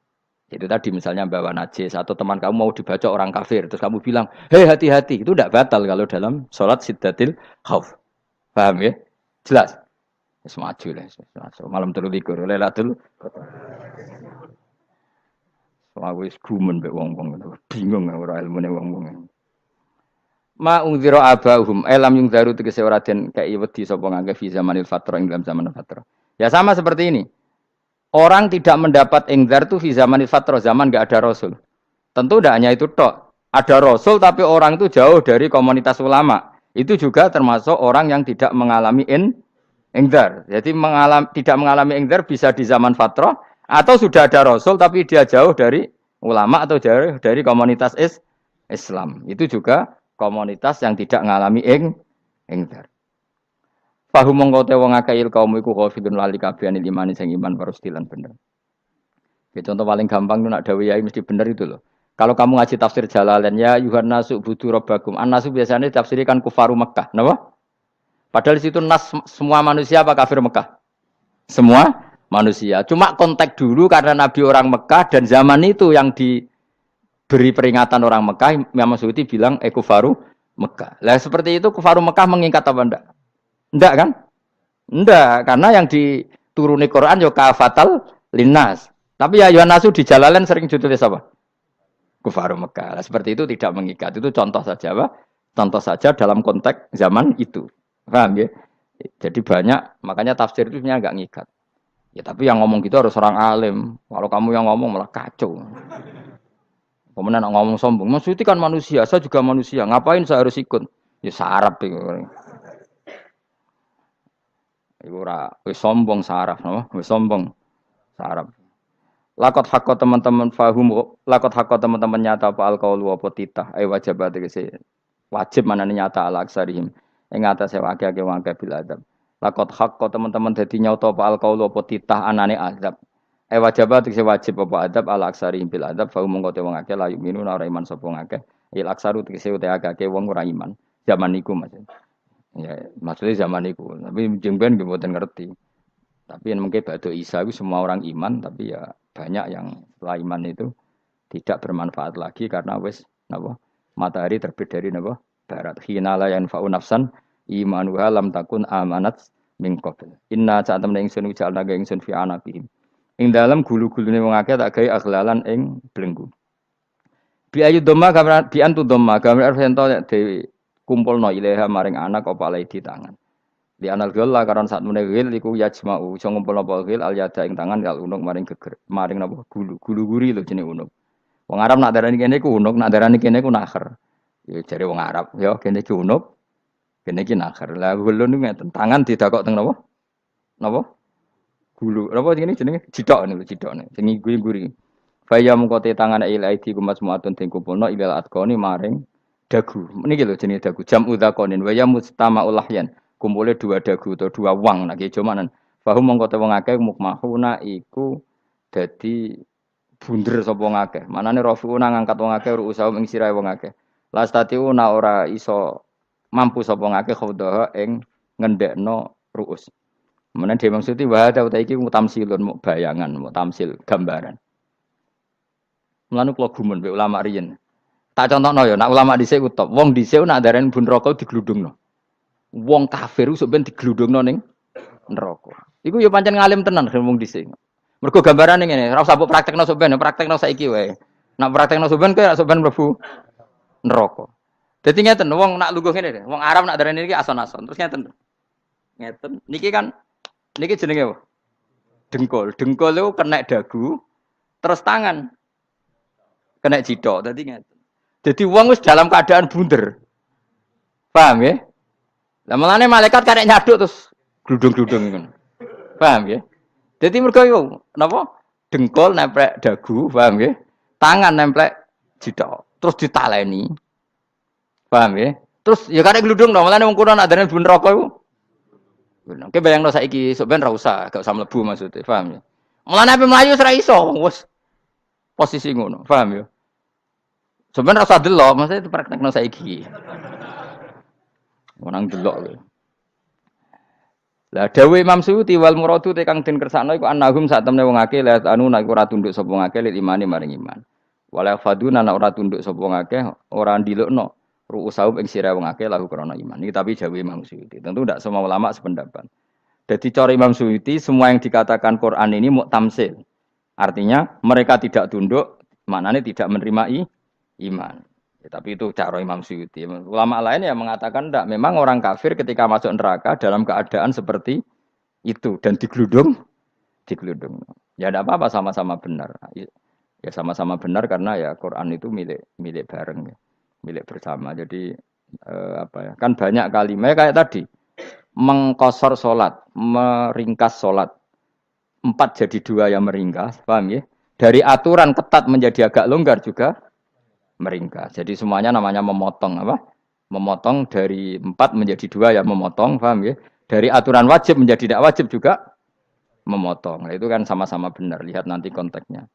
Itu tadi misalnya bawa najis atau teman kamu mau dibaca orang kafir, terus kamu bilang, hei hati-hati, itu tidak batal kalau dalam sholat siddatil khauf. Paham ya? Jelas? Semaju lah, malam telu likur, lelatul. Aku wis gumen mbek wong-wong itu. Bingung ora ilmune wong-wong. Ma ungzira abahum elam yung daru tegese ora den kei wedi sapa ngangge fi zamanil fatra ing dalam zaman fatra. Ya sama seperti ini. Orang tidak mendapat ingzar itu fi zamanil fatra, zaman enggak ada rasul. Tentu tidak hanya itu tok. Ada rasul tapi orang itu jauh dari komunitas ulama. Itu juga termasuk orang yang tidak mengalami ingzar. Jadi tidak mengalami ingzar bisa di zaman fatrah atau sudah ada rasul tapi dia jauh dari ulama atau jauh dari komunitas Islam. Itu juga komunitas yang tidak mengalami ingzar. Fahum mongko te wong akeh kaum iku khafidun lali kabehane imani sing iman parustilan bener. Ya, contoh paling gampang itu nak dawuh yai mesti bener itu loh. Kalau kamu ngaji tafsir Jalalain ya Yuhan nasu budu robbakum. An-nasu biasanya tafsirikan kufaru Mekah, napa? Padahal di situ nas semua manusia apa kafir Mekah? Semua manusia. Cuma konteks dulu karena Nabi orang Mekah dan zaman itu yang diberi peringatan orang Mekah, Imam Suyuti bilang kufaru Mekah. Lah seperti itu kufaru Mekah mengikat apa enggak? Enggak kan? Enggak, karena yang dituruni Quran yo kafatal linnas. Tapi ya Yuhan nasu di Jalalain sering ditulis apa? Kufaru Mekah. Nah, seperti itu tidak mengikat. Itu contoh saja, Pak. Contoh saja dalam konteks zaman itu. Paham ya? Jadi banyak, makanya tafsir itu sebenarnya agak ngikat. Ya tapi yang ngomong gitu harus orang alim. Kalau kamu yang ngomong malah kacau. Kemudian ngomong sombong. Maksudnya kan manusia, saya juga manusia. Ngapain saya harus ikut? Ya sarap itu. Iku ora wis sombong saraf, no? Wis sombong saraf. Lakot hakko teman-teman fahum, lakot hakko teman-teman nyata apa alkaulu apa titah, wajib tegese wajib mana nyata ala aksarihim, ing atase wake-wake wake bil adab. Lakot hakko teman-teman dadi nyata apa alkaulu apa titah anane azab. Wajib tegese wajib apa adab ala aksarihim bil adab, fahum mongko te wong akeh la yuminuna ora iman sapa ngakeh. Il aksaru tegese ute akeh wong ora iman. Zaman niku Mas. Ya, maksudnya zaman niku, tapi jengben nggih mboten ngerti. Tapi yang mungkin batu Isa itu semua orang iman, tapi ya banyak yang setelah iman itu tidak bermanfaat lagi karena wes napa matahari terbit dari napa barat. Hina la yanfa'u nafsan imanuha lam takun amanat min qabl. Inna saat temen ingsun jalna ga ingsun fi anaqihim. Ing dalam gulu-gulune wong akeh tak gawe aghlalan ing belenggu. Bi ayu dhamma gambar bi antu dhamma gambar sento dhewe kumpulno ilaha maring anak apa di tangan. Di anal gil lah karena saat menegil iku yajma'u iso ngumpul napa gil al yada ing tangan kal unuk maring geger maring napa gulu-guri lho jenenge unuk. Wong Arab nak darani kene iku unuk, nak darani kene iku nakher. Ya jare wong Arab, ya kene iki unuk, kene iki nakher. Lah gulun niku ngeten, tangan didakok teng napa? Napa? Gulu. Napa jenenge jidok niku jidokne. Sing guri-guri. Faya mengko te tangan ilaidi kumas muatun ting kumpulno ilal atqoni maring dagu. Niki lho jenenge dagu jam udzakonin wa ya mustama'ul lahyan. Kumpulnya dua dagu atau dua wang nak kijo manan. Fahum mongko te wong akeh mukmahuna iku dadi bunder sapa wong akeh. Manane rafiuna ngangkat wong akeh ruusaum ing sirahe wong akeh. Lastatiuna ora iso mampu sapa wong akeh khawdaha ing ngendekno ruus. Menan dhewe maksudi wa ta iki mutamsilun mu bayangan, mu tamsil gambaran. Mulane kula gumun mbek ulama riyen. Tak contohno ya, nak ulama dhisik ku top. Wong dhisik nak darani bun neraka digludungno. Wong kafir iso ben digludungno ning neraka. Iku ya pancen ngalim tenan wong dhisik. Mergo gambarane ngene, ora usah mbok praktekno sok ben, praktekno saiki wae. Nak praktekno sok ben kowe sok ben mlebu neraka. Dadi ngeten, wong nak lungguh ngene, wong Arab nak darani iki ason-ason. Terus ngeten. Ngeten. Niki kan niki jenenge apa? Dengkul. Dengkul itu kena dagu, terus tangan kena cidok. Jadi wong wis dalam keadaan bunder. Paham ya? Lah mulane malaikat karek nyaduk terus gludung-gludung ngono. Paham ya? Jadi mergo yo napa? Dengkul nemplek dagu, paham ya? Tangan nemplek cidok. Terus ditaleni. Paham ya? Terus ya karek gludung dong, mulane wong kuno nak darane bun neraka iku. Oke bayangno saiki sok ben ra usah, gak usah mlebu maksudnya, paham ya? Mulane ape mlayu ora iso, wis posisi ngono, paham ya? Sebenarnya rasa delok, maksudnya itu praktekno saiki. Orang delok lho. Lah dawuh Imam Suyuti wal muradu te kang den kersakno iku annahum sak temne wong akeh la anu nek ora tunduk sapa wong akeh lil imani maring iman. Wala faduna nek ora tunduk sapa wong akeh ora ndilukno ru'usahum ing sira wong akeh lahu krana iman. Iki tapi dawuh Imam Suyuti. Tentu tidak semua ulama sependapat. Jadi cara Imam Suyuti semua yang dikatakan Quran ini muktamsil. Artinya mereka tidak tunduk, maknanya tidak menerima iman. Ya, tapi itu cara Imam Suyuti. Ulama lain yang mengatakan tidak. Memang orang kafir ketika masuk neraka dalam keadaan seperti itu dan digeludung. Ya tidak apa-apa sama-sama benar. Ya sama-sama benar karena ya Quran itu milik bareng, ya. Milik bersama. Jadi apa ya? Kan banyak kalimat kayak tadi mengkosor sholat, meringkas sholat. 4 jadi 2 yang meringkas, paham ya? Dari aturan ketat menjadi agak longgar juga meringkas. Jadi semuanya namanya memotong apa? Memotong dari 4 menjadi 2 ya memotong, paham ya? Dari aturan wajib menjadi tidak wajib juga memotong. Nah, itu kan sama-sama benar. Lihat nanti konteksnya.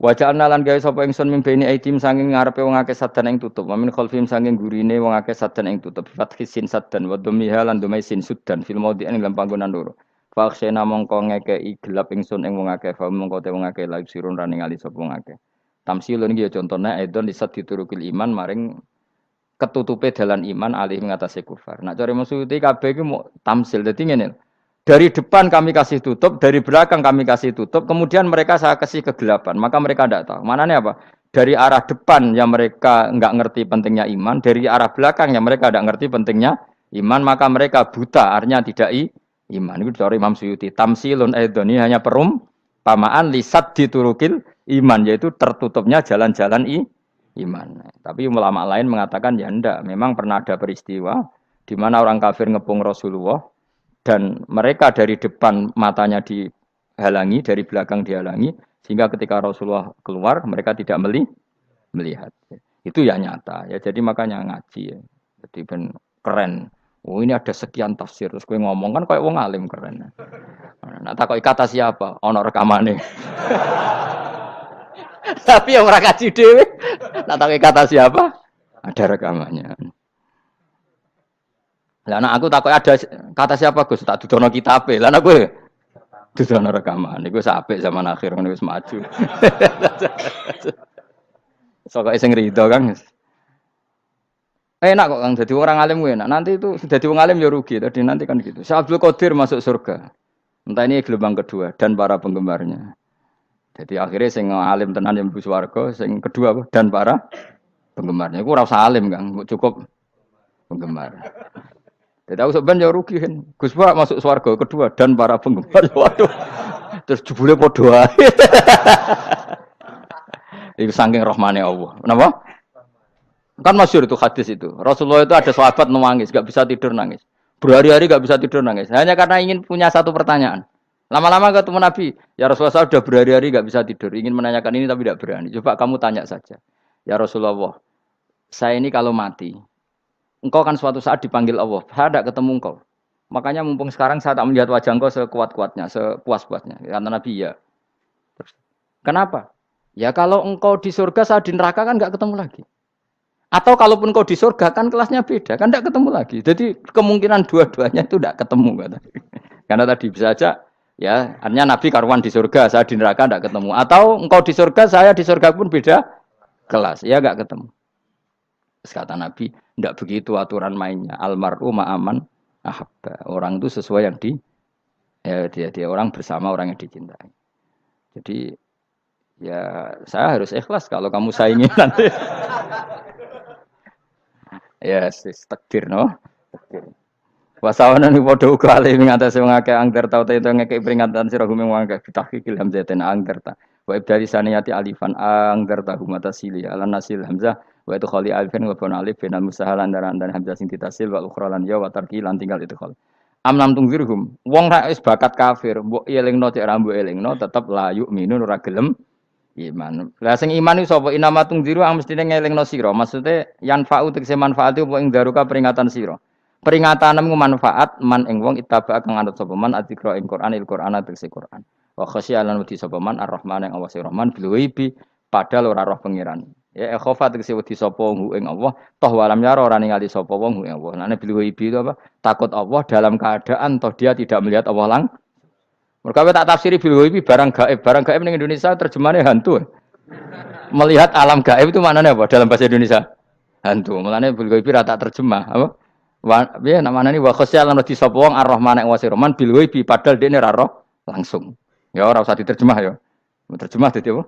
Wajah analan gawe sapa ingsun mimpeni aitim sanging ngarepe wong akeh sadan ing tutup. Wa min khalfim sanging gurine wong akeh sadan ing tutup. Fathisin sadan wa dhammiha lan dumai sin sudan fil maudhi'in ing panggonan loro. Faksena mongko ngekeki gelap ingsun ing wong akeh, fa mongko te wong akeh laib sirun rane ngali sapa wong akeh. Tamsilun iki ya contone aidon lisat diturukil iman maring ketutupe dalan iman alih mengatasi kufar. Nak cari maksudnya kabeh iki mau tamsil. Dadi ngene. Dari depan kami kasih tutup, dari belakang kami kasih tutup, kemudian mereka saya kasih kegelapan. Maka mereka tidak tahu. Mananya apa? Dari arah depan yang mereka enggak ngerti pentingnya iman, dari arah belakang yang mereka tidak ngerti pentingnya iman, maka mereka buta, artinya tidak iman. Itu dari Imam Suyuti. Tamsilun aidoni hanya perumpamaan lisat diturukil iman, yaitu tertutupnya jalan-jalan iman. Tapi ulama lain mengatakan ya enggak. Memang pernah ada peristiwa di mana orang kafir ngepung Rasulullah, dan mereka dari depan matanya dihalangi, dari belakang dihalangi, sehingga ketika Rasulullah keluar, mereka tidak melihat. Itu ya nyata. Ya jadi makanya ngaji. Ya. Jadi ben keren. Oh ini ada sekian tafsir. Terus gue ngomong kan kayak wong alim keren. Nah tak kata siapa? Ono rekamane. Tapi yang ora ngaji dhewe. Nah tak kata siapa? Ada rekamannya. Lah anak aku takut ada kata siapa Gus tak dudono kitabe. Lah anak gue dudono rekaman. Iku apik zaman akhir ngene wis maju. Sok sing rido Kang. Enak kok Kang dadi orang alim gue enak. Nanti itu dadi wong alim ya rugi tadi nanti kan gitu. Syekh Abdul Qadir masuk surga. Entah ini gelombang kedua dan para penggemarnya. Jadi akhirnya sing alim tenan yang mlebu swarga, sing kedua apa? Dan para penggemarnya. Iku ora usah alim Kang, cukup penggemar. Jadi aku sebenarnya rugi kan. Gus Pak masuk swarga kedua dan para penggemar. Waduh. Terus jebule padha ae. Iku saking rahmane Allah. Kenapa? Kan masyhur itu hadis itu. Rasulullah itu ada sahabat nangis, enggak bisa tidur nangis. Berhari-hari enggak bisa tidur nangis. Hanya karena ingin punya satu pertanyaan. Lama-lama ketemu Nabi, ya Rasulullah saya sudah berhari-hari enggak bisa tidur, ingin menanyakan ini tapi tidak berani. Coba kamu tanya saja. Ya Rasulullah, saya ini kalau mati, engkau kan suatu saat dipanggil Allah. Saya tidak ketemu engkau. Makanya mumpung sekarang saya tak melihat wajah engkau sekuat-kuatnya, sepuas-puasnya. Kata Nabi ya. Terus, kenapa? Ya kalau engkau di surga, saya di neraka kan enggak ketemu lagi. Atau kalaupun engkau di surga kan kelasnya beda, kan enggak ketemu lagi. Jadi kemungkinan dua-duanya itu enggak ketemu. Kata. Karena tadi bisa saja, ya artinya Nabi karuan di surga, saya di neraka enggak ketemu. Atau engkau di surga, saya di surga pun beda kelas, ya enggak ketemu. Kata Nabi, tidak begitu aturan mainnya. Almaru ma'aman ahabba. Orang itu sesuai yang dia orang bersama orang yang dicintai. Jadi ya saya harus ikhlas kalau kamu saingi nanti. Ya takdir no. Takdir. Wasawana ni padha uga ale ing atase wong akeh angger tau itu ngekek peringatan sira gumeng wong akeh ditahkil hamzaten angger ta. Wa ibdali saniyati alifan angdar tahu mata sili ala nasil hamzah wa itu khali alifan wa bun alif binal musahalan dan hamzah sing ditasil wa ukhra lan ya wa tarki lan tinggal itu khali. Amlam tungzirhum wong ra wis bakat kafir mbok elingno cek ra mbok elingno tetep la yu'minun ora gelem iman. Lah sing iman iku sapa inama tungziru ang mestine ngelingno sira. Maksude yanfa'u tegese manfaat iku ing daruka peringatan sira. Peringatanmu manfaat man ing wong ittaba kang anut sapa man adzikra ing Quran tegese Quran. Wa khasyialan wedi sapa man ar-rahman ing Allah Rahman bil ghaibi padahal ora roh pangeran. Ya khofa tegese wedi sapa ing Allah toh walam yara ora ningali sapa wong ing Allah. Nane bil ghaibi itu apa? Takut Allah dalam keadaan toh dia tidak melihat Allah langsung. Mereka tak tafsiri bil ghaibi barang gaib. Barang gaib ning Indonesia terjemahannya hantu. Melihat alam gaib itu maknanya apa dalam bahasa Indonesia? Hantu. Mulane bil ghaibi ra tak terjemah, apa? Piye namane wa khosya lan di sapa wong ar-rahman ing wasi rahman bil ghaibi padahal dene ra roh langsung. Ya ora usah diterjemah ya. Terjemah dadi apa?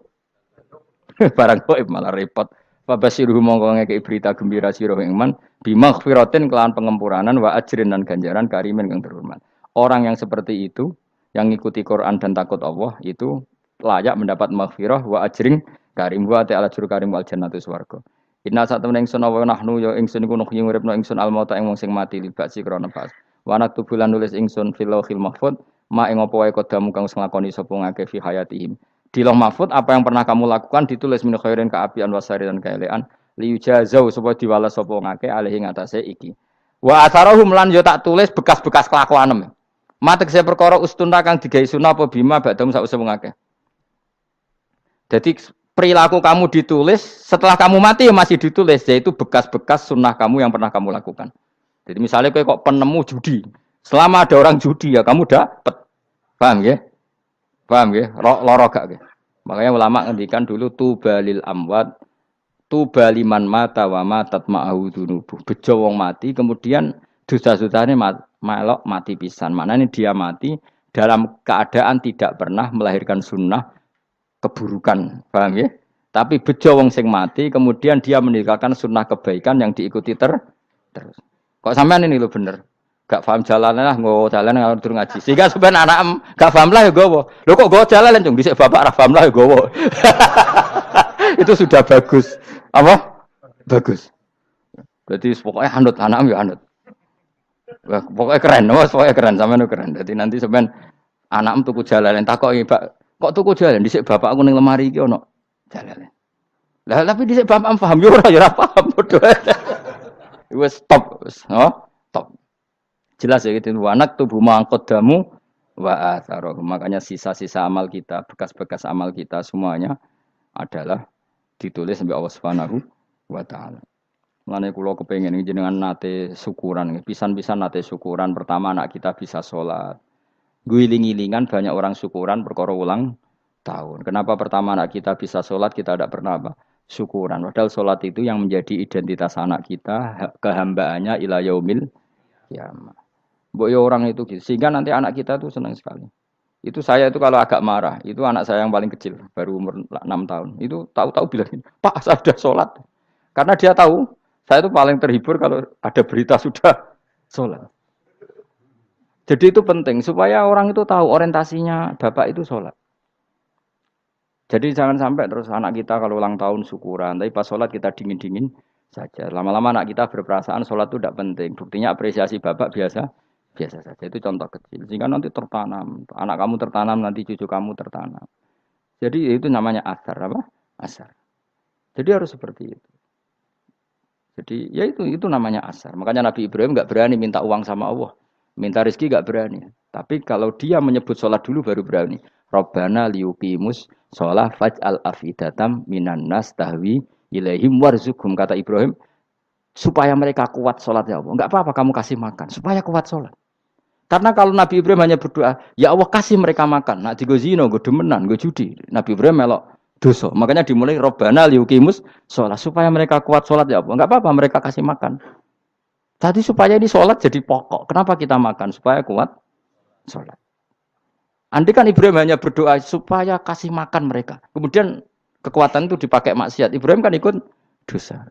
Barang gaib malah repot. Fabasiruhu mongko ngeke berita gembira sira ing man bimaghfiratin kelawan pengempuranan wa ajrin dan ganjaran karimin kang terhormat. Orang yang seperti itu yang ngikuti Quran dan takut Allah itu layak mendapat maghfirah wa ajring karim wa ta'ala juru karim wal jannatu swarga. Inna satamna ingsun wa nahnu ya ingsun iku nuhyi nguripno ingsun al mauta ing wong sing mati libasi krana pas. Wa naktubu lan nulis ingsun fil lauhil mahfuz ma ing apa wae kodamu kang nglakoni sapa ngake fi hayatihim. Di lauh mahfuz apa yang pernah kamu lakukan ditulis min khairin kaapian wasari dan kaelean liujazau supaya diwales sapa ngake alih ing atase iki. Wa atharahum lan yo tak tulis bekas-bekas kelakuanem. Matek saya perkara ustuna kang digawe sunah apa bima badam sak usah ngake. Jadi perilaku kamu ditulis setelah kamu mati ya masih ditulis yaitu bekas-bekas sunnah kamu yang pernah kamu lakukan. Jadi misalnya kok penemu judi, selama ada orang judi ya kamu dapat, paham ya? Paham ya? Loro gak ya? Makanya ulama ngendikan dulu tubalil amwat, tubaliman mata wa matat ma'ahu dunubuh. Bejo wong mati kemudian dosa-dosane melok mati pisan. Maknanya dia mati dalam keadaan tidak pernah melahirkan sunnah keburukan, paham ya? Tapi bejo wong sing mati, kemudian dia meninggalkan sunnah kebaikan yang diikuti terus. Kok sampean ini lo bener? Gak paham jalannya lah, nggak jalan nggak turun ngaji. Sehingga sebenarnya anak gak paham lah ya gowo. Lo kok gue jalan cung? Disek bapak rah paham lah ya gowo. Itu sudah bagus. Apa? Bagus. Berarti pokoknya anut anak ya anut. Wah, pokoknya keren, pokoknya keren sampean keren. Jadi nanti sampean anak tuku jalan takok Pak. Kok tuku jalan dhisik bapak aku ning lemari iki ono jalan. Lah tapi dhisik bapak paham yo ora paham padha. Wis stop, stop. Jelas ya gitu anak tubuh mangkodamu wa atharoh. Makanya sisa-sisa amal kita, bekas-bekas amal kita semuanya adalah ditulis sampai Allah Subhanahu wa taala. Mulane kula kepengin jenengan nate syukuran, pisan-pisan nate syukuran pertama anak kita bisa sholat. Guling-gilingan banyak orang syukuran perkara ulang tahun. Kenapa pertama anak kita bisa sholat kita tidak pernah apa? Syukuran. Padahal sholat itu yang menjadi identitas anak kita, kehambaannya ila yaumil kiamah. Mbok ya orang itu gitu. Sehingga nanti anak kita tuh senang sekali. Itu saya itu kalau agak marah, itu anak saya yang paling kecil, baru umur 6 tahun. Itu tahu-tahu bilang, "Pak, saya sudah sholat." Karena dia tahu, saya itu paling terhibur kalau ada berita sudah sholat. Jadi itu penting supaya orang itu tahu orientasinya bapak itu sholat. Jadi jangan sampai terus anak kita kalau ulang tahun syukuran, tapi pas sholat kita dingin-dingin saja. Lama-lama anak kita berperasaan sholat itu tidak penting. Buktinya apresiasi bapak biasa saja. Itu contoh kecil. Sehingga nanti tertanam, anak kamu tertanam, nanti cucu kamu tertanam. Jadi itu namanya asar apa? Asar. Jadi harus seperti itu. Jadi ya itu namanya asar. Makanya Nabi Ibrahim nggak berani minta uang sama Allah. Minta rezeki gak berani. Tapi kalau dia menyebut sholat dulu baru berani. Rabbana liyuqimus sholat faj'al afidatam minan nas tahwi ilaihim warzuqhum. Kata Ibrahim, supaya mereka kuat sholat ya Allah. Enggak apa-apa kamu kasih makan. Supaya kuat sholat. Karena kalau Nabi Ibrahim hanya berdoa, ya Allah kasih mereka makan. Nak digo zina, go demenan, go judi. Nabi Ibrahim melok dosa. Makanya dimulai Rabbana liyuqimus sholat. Supaya mereka kuat sholat ya Allah. Enggak apa-apa mereka kasih makan. Tadi supaya ini sholat jadi pokok. Kenapa kita makan? Supaya kuat sholat. Andai kan Ibrahim hanya berdoa supaya kasih makan mereka. Kemudian kekuatan itu dipakai maksiat. Ibrahim kan ikut dosa.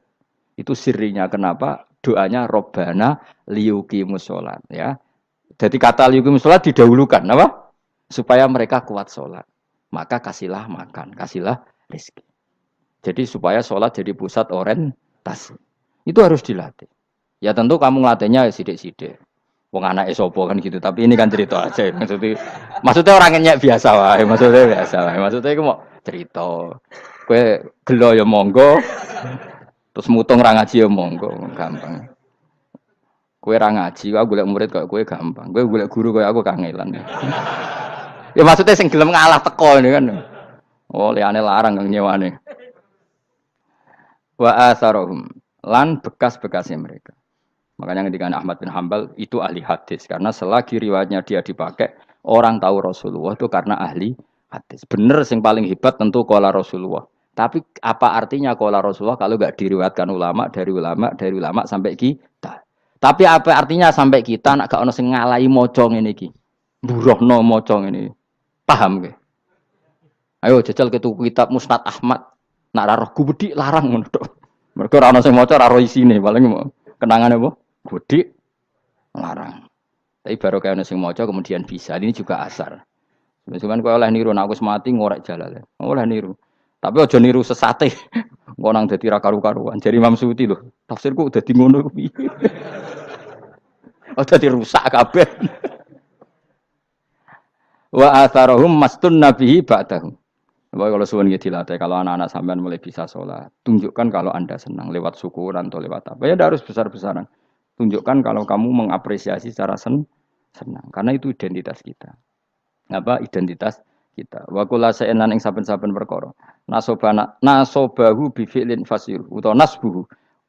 Itu sirinya kenapa doanya Robbana liyuqimus sholat. Ya. Jadi kata liyuqimus sholat didahulukan. Apa? Supaya mereka kuat sholat. maka kasihlah makan, kasihlah rezeki. Jadi supaya sholat jadi pusat orientasi. Itu harus dilatih. Ya tentu kamu ngelatihnya sidik-sidik. Wong anak esopo kan gitu. Tapi ini kan cerita aja. Maksudnya orangnya biasa wae. Maksudnya biasa wae. Maksudnya itu mau cerita. Kue gelo ya monggo. Terus mutung ra ngaji ya monggo. Gampang. Kue ra ngaji, aku golek murid kok kue gampang. Kue golek guru kaya aku kangelan. Ya maksudnya sing gelem ngalah teko ini kan. Oh, liane larang kang nyewane. Wa asarohum lan bekas-bekasnya mereka. Makanya ketika Ahmad bin Hambal itu ahli hadis karena selagi riwayatnya dia dipakai orang tahu Rasulullah itu karena ahli hadis. Bener sing paling hebat tentu qala Rasulullah. Tapi apa artinya qala Rasulullah kalau enggak diriwayatkan ulama dari ulama sampai kita. Tapi apa artinya sampai kita nak gak ono sing ngalahi maca ngene iki. Mburohno maca ngene. Paham ge? Ayo jajal ke tuku kitab Musnad Ahmad. Nak ra roh gubedi larang ngono tok. Mergo ora ono sing maca ra roh isine, paling kenangane apa? Gudi larang. Tapi baru kayak nasi moco kemudian bisa. Ini juga asar. Cuman kau oleh niru, aku semati ngorek jalan. Oleh niru. Tapi ojo niru sesate. Kau nang jadi karu-karuan. Jadi Imam Suyuti loh. Tafsirku udah di ngono. Udah dirusak kabeh. Wa atharahum mastun nabihi ba'dahum. Bapak kalau suwun gitu dilatih, kalau anak-anak sampean mulai bisa sholat, tunjukkan kalau anda senang lewat syukuran atau lewat apa. Ya harus besar-besaran. Tunjukkan kalau kamu mengapresiasi secara senang, karena itu identitas kita. Apa identitas kita? Wa kula sa'enan ing saben-saben perkara. Nasobahu bi fi'lin fasir utawa nasbuhu.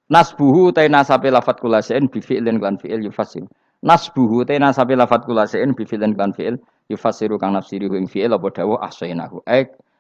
Nasbuhu ta nasabe lafat kula sa'en bi fi'lin lan fi'il yufasir. Nasbuhu ta nasabe lafat kula sa'en bi fi'lin lan fi'il yufasiru kang nafsiri ing fi'il apa dawuh ahsainahu.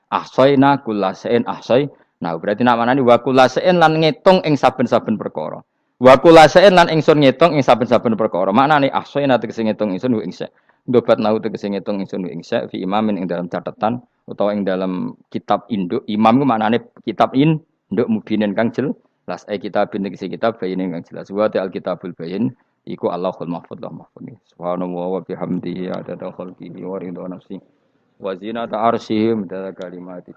Ahsaina kula sa'en ahsai. Nah, berarti namanya wa kula sa'en lan ngitung ing saben-saben perkara. Wa kula sa'in lan ingsun ngitung ing saben-saben perkara. Maknane ahsana tegese ngitung ingsun ing sa. Dobat nau tegese ngitung ingsun ing sa fi imamin ing dalam catatan utawa ing dalam kitab induk. Imam ku maknane kitab induk mubinin kang jelas. Kitabin tegese kitab bayin kang jelas. Wa al kitabul bayin iku Allahul mahfuz lah mahfuz. Subhanallah wa bihamdihi adada khalqihi wa ridha nafsi wa zinata arsyihim da kalimati.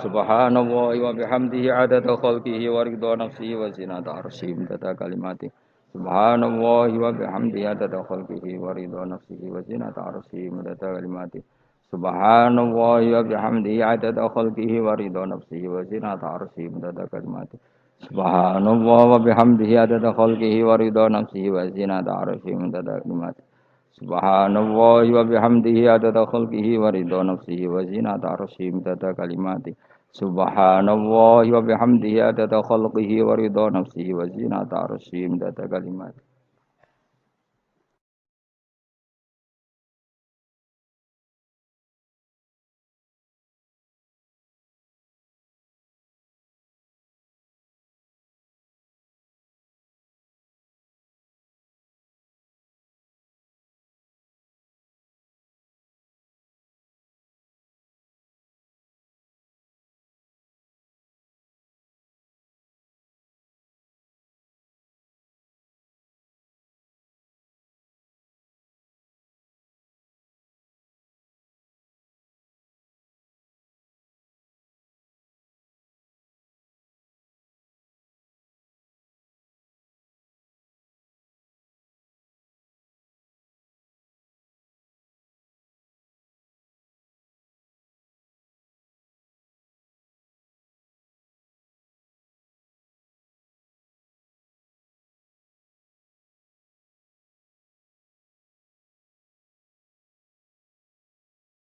Subhanallah wa bihamdihi adada khalqihi wa ridha nafsihi wa zinata arsyihi tata kalimati. Subhanallah wa bihamdihi adada khalqihi wa ridha nafsihi wa zinata arsyihi tata kalimati. Subhanallah wa bihamdihi adada khalqihi wa ridha nafsihi wa zinata arsyihi tata kalimati. Subhanallah wa bihamdihi adada khalqihi wa ridha nafsihi wa zinata arsyihi tata kalimati. Subhanallah wa bihamdihi adada khalqihi wa ridha nafsihi wa zinata arsyihi tata kalimati. Subhanallah wa bihamdihi adada khalqihi wa ridha nafsihi wa zinata arsyihi tata kalimati.